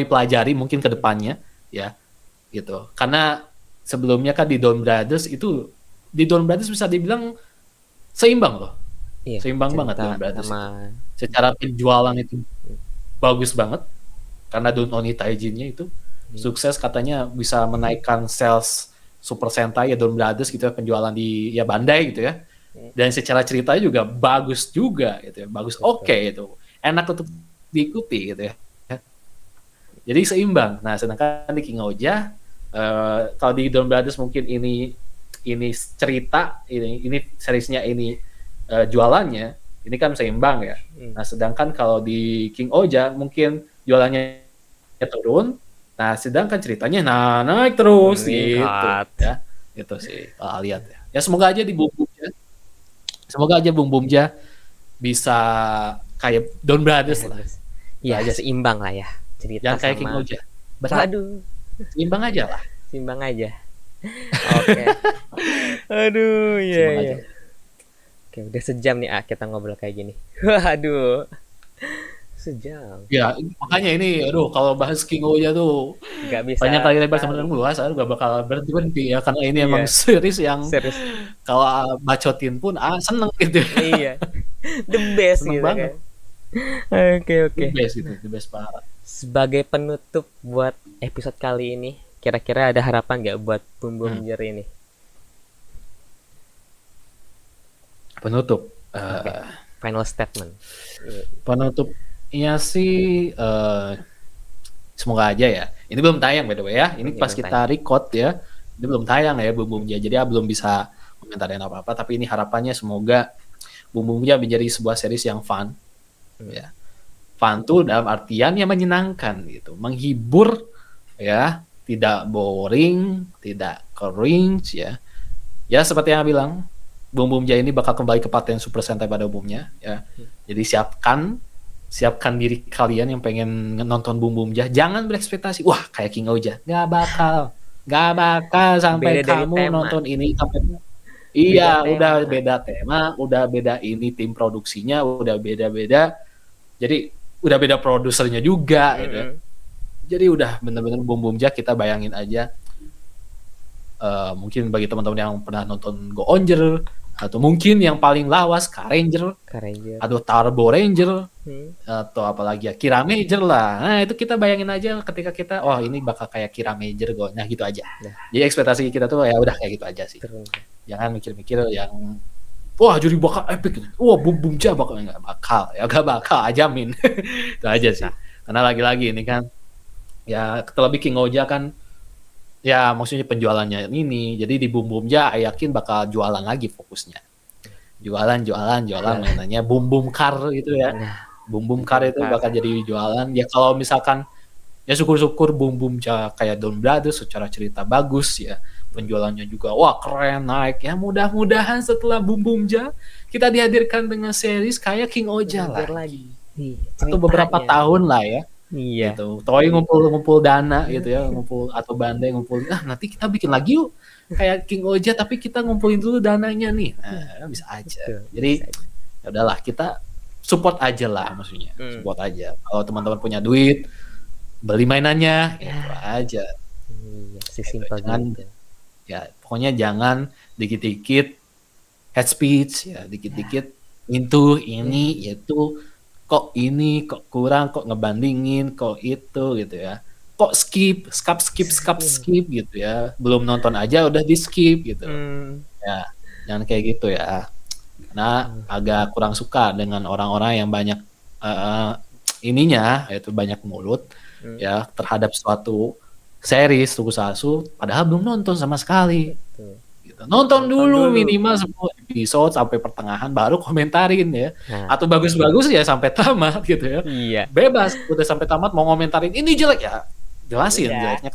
pelajari mungkin ke depannya ya gitu. Karena sebelumnya kan di Don Brothers bisa dibilang seimbang loh. Iya, Seimbang banget Don Brothers sama itu. Secara penjualan itu bagus banget karena Don Oni Taijin-nya itu sukses, katanya bisa menaikkan sales Super Sentai ya Don Brothers gitu ya, penjualan di ya Bandai gitu ya. Dan secara ceritanya juga bagus juga gitu ya, bagus oke itu, enak untuk diikuti gitu ya. Jadi seimbang. Nah sedangkan di King Oja kalau di Don Brothers mungkin ini cerita, ini seriesnya ini jualannya ini kan seimbang ya. Nah sedangkan kalau di King Oja mungkin jualannya turun, nah sedangkan ceritanya naik terus gitu ya. Itu sih kalau lihat ya. Ya semoga aja di Semoga aja Bung Bumja bisa kayak Don Brothers lah. Ya, seimbang lah ya cerita. Jangan kayak King Oja. Aduh. Seimbang aja lah. Seimbang aja. Oke. Aduh, iya. Oke, udah sejam nih kita ngobrol kayak gini. Waduh. Sejam. Ya, makanya ini kalau bahas King Oja tuh nggak bisa banyak kali lebar sama dengan luas, gak bakal berhenti ya karena ini emang series yang kalau bacotin pun seneng gitu. Iya. The best seneng gitu banget. Kan. Oke. The best itu, the best parah. Sebagai penutup buat episode kali ini, kira-kira ada harapan nggak buat Bum Bumjer ini? Penutup. Final statement. Penutupnya sih semoga aja ya. Ini belum tayang by the way ya. Ini pas kita record ya. Ini belum tayang ya Bum Bumja. Jadi belum bisa komentarin apa-apa. Tapi ini harapannya semoga Bum Bumja menjadi sebuah series yang fun. Ya. Fun tuh dalam artian yang menyenangkan gitu. Menghibur ya. Tidak boring. Tidak cringe ya. Ya seperti yang bilang. Bum Bumja ini bakal kembali ke paten Super Sentai pada umumnya ya. Jadi siapkan diri kalian yang pengen nonton Bum Bumja, jangan berekspektasi wah kayak King Oja. Gak bakal sampai beda kamu nonton ini sampai iya udah beda tema, udah beda ini tim produksinya, udah beda-beda. Jadi udah beda produsernya juga gitu ya. Jadi udah bener-bener Bum Bumja kita bayangin aja. Mungkin bagi teman-teman yang pernah nonton Go Onger atau mungkin yang paling lawas K-Ranger atau Turbo Ranger atau apalagi ya Kira Major lah. Nah itu kita bayangin aja ketika kita ini bakal kayak Kira Major go. Nah gitu aja. Jadi ekspektasi kita tuh ya udah kayak gitu aja sih. Jangan mikir-mikir yang wah jadi bakal epic. Wah Bum Bumja bakal nggak bakal ajamin. Itu aja sih. Karena lagi-lagi ini kan ya terlebih King Oja kan ya maksudnya penjualannya ini, jadi di Bum Bumja yakin bakal jualan lagi fokusnya. Jualan mainannya Bum Car gitu ya. Bum Car itu bakal jadi jualan. Ya kalau misalkan ya syukur-syukur Bum Bumja kayak Don Brothers secara cerita bagus ya. Penjualannya juga wah keren naik ya. Mudah-mudahan setelah Bum Bumja kita dihadirkan dengan series kayak King Oja lagi. Atau beberapa tahun lah ya. Iya. gitu. Toy ngumpul dana gitu ya, ngumpul atau Bandai ngumpulin, nanti kita bikin lagi yuk kayak King Oja tapi kita ngumpulin dulu dananya nih. Nah, bisa aja. Betul, Jadi bisa aja. ya udahlah kita support aja lah maksudnya. Hmm. Support aja. Kalau teman-teman punya duit, beli mainannya, Ya. itu aja. Iya, sesimpel Jangan gitu. ya pokoknya jangan dikit-dikit head speech ya, dikit-dikit itu ini itu kok ini kok kurang kok ngebandingin kok itu gitu ya. Kok skip gitu ya. Belum nonton aja udah di skip gitu. Hmm. Ya, jangan kayak gitu ya. Karena agak kurang suka dengan orang-orang yang banyak ininya yaitu banyak mulut ya terhadap suatu series Tokusatsu padahal belum nonton sama sekali. Tuh. Gitu. Nonton dulu dulu. minimal 10 episode sampai pertengahan baru komentarin ya. Nah, Atau bagus-bagus ya sampai tamat gitu ya. iya. Bebas udah sampai tamat mau ngomentarin ini jelek ya. Jelasin Udah. jeleknya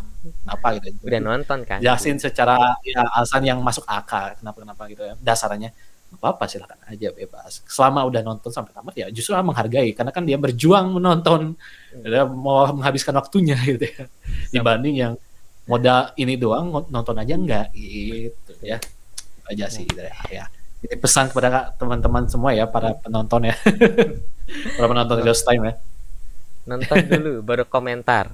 kenapa gitu. Udah nonton kan? Jelasin secara ya alasan yang masuk akal kenapa gitu ya. Dasarnya apa-apa silakan aja bebas. Selama udah nonton sampai tamat ya justru menghargai karena kan dia berjuang menonton. Dia mau menghabiskan waktunya gitu ya. Dibanding yang modal ini doang nonton aja enggak gitu ya. Aja sih dari ya. Ini pesan kepada teman-teman semua ya para penonton ya. Para penonton Ghost Time ya. Nonton dulu baru komentar.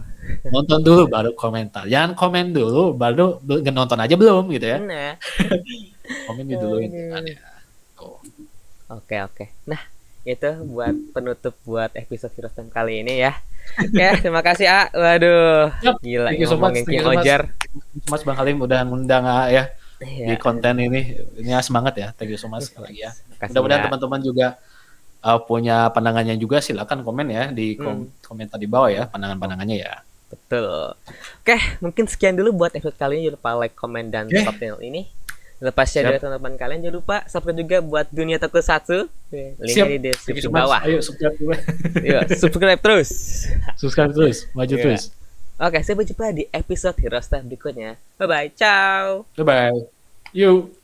Nonton dulu baru komentar. Jangan komen dulu baru nonton aja belum gitu ya. Nah. Komen dulu gitu kan ya. Tuh. Oke. Nah, itu buat penutup buat episode Heroes Time kali ini ya. Oke, terima kasih A. Waduh, Yep. gila Thank you so much, ngomongin thank you King so much. Ojar. Mas Bang Halim udah ngundang ya Iya. di konten ini. Ini semangat ya. Thank you so much sekali lagi ya. Makasih Mudah-mudahan ya. teman-teman juga punya pandangannya juga silakan komen ya di komentar di bawah ya pandangan-pandangannya ya. Betul. Oke, mungkin sekian dulu buat episode kali ini. Jangan lupa like, komen, dan Oke. subscribe channel ini. Lepas share dari teman-teman kalian, jangan lupa subscribe juga buat Dunia Tokusatsu. Linknya di Thank you deskripsi so much. bawah. Ayo subscribe dulu. Yuk, subscribe terus. Subscribe terus, maju Iya. terus. Oke, sampai jumpa di episode Heroes Time berikutnya. Bye-bye, ciao. Bye bye. Yuk.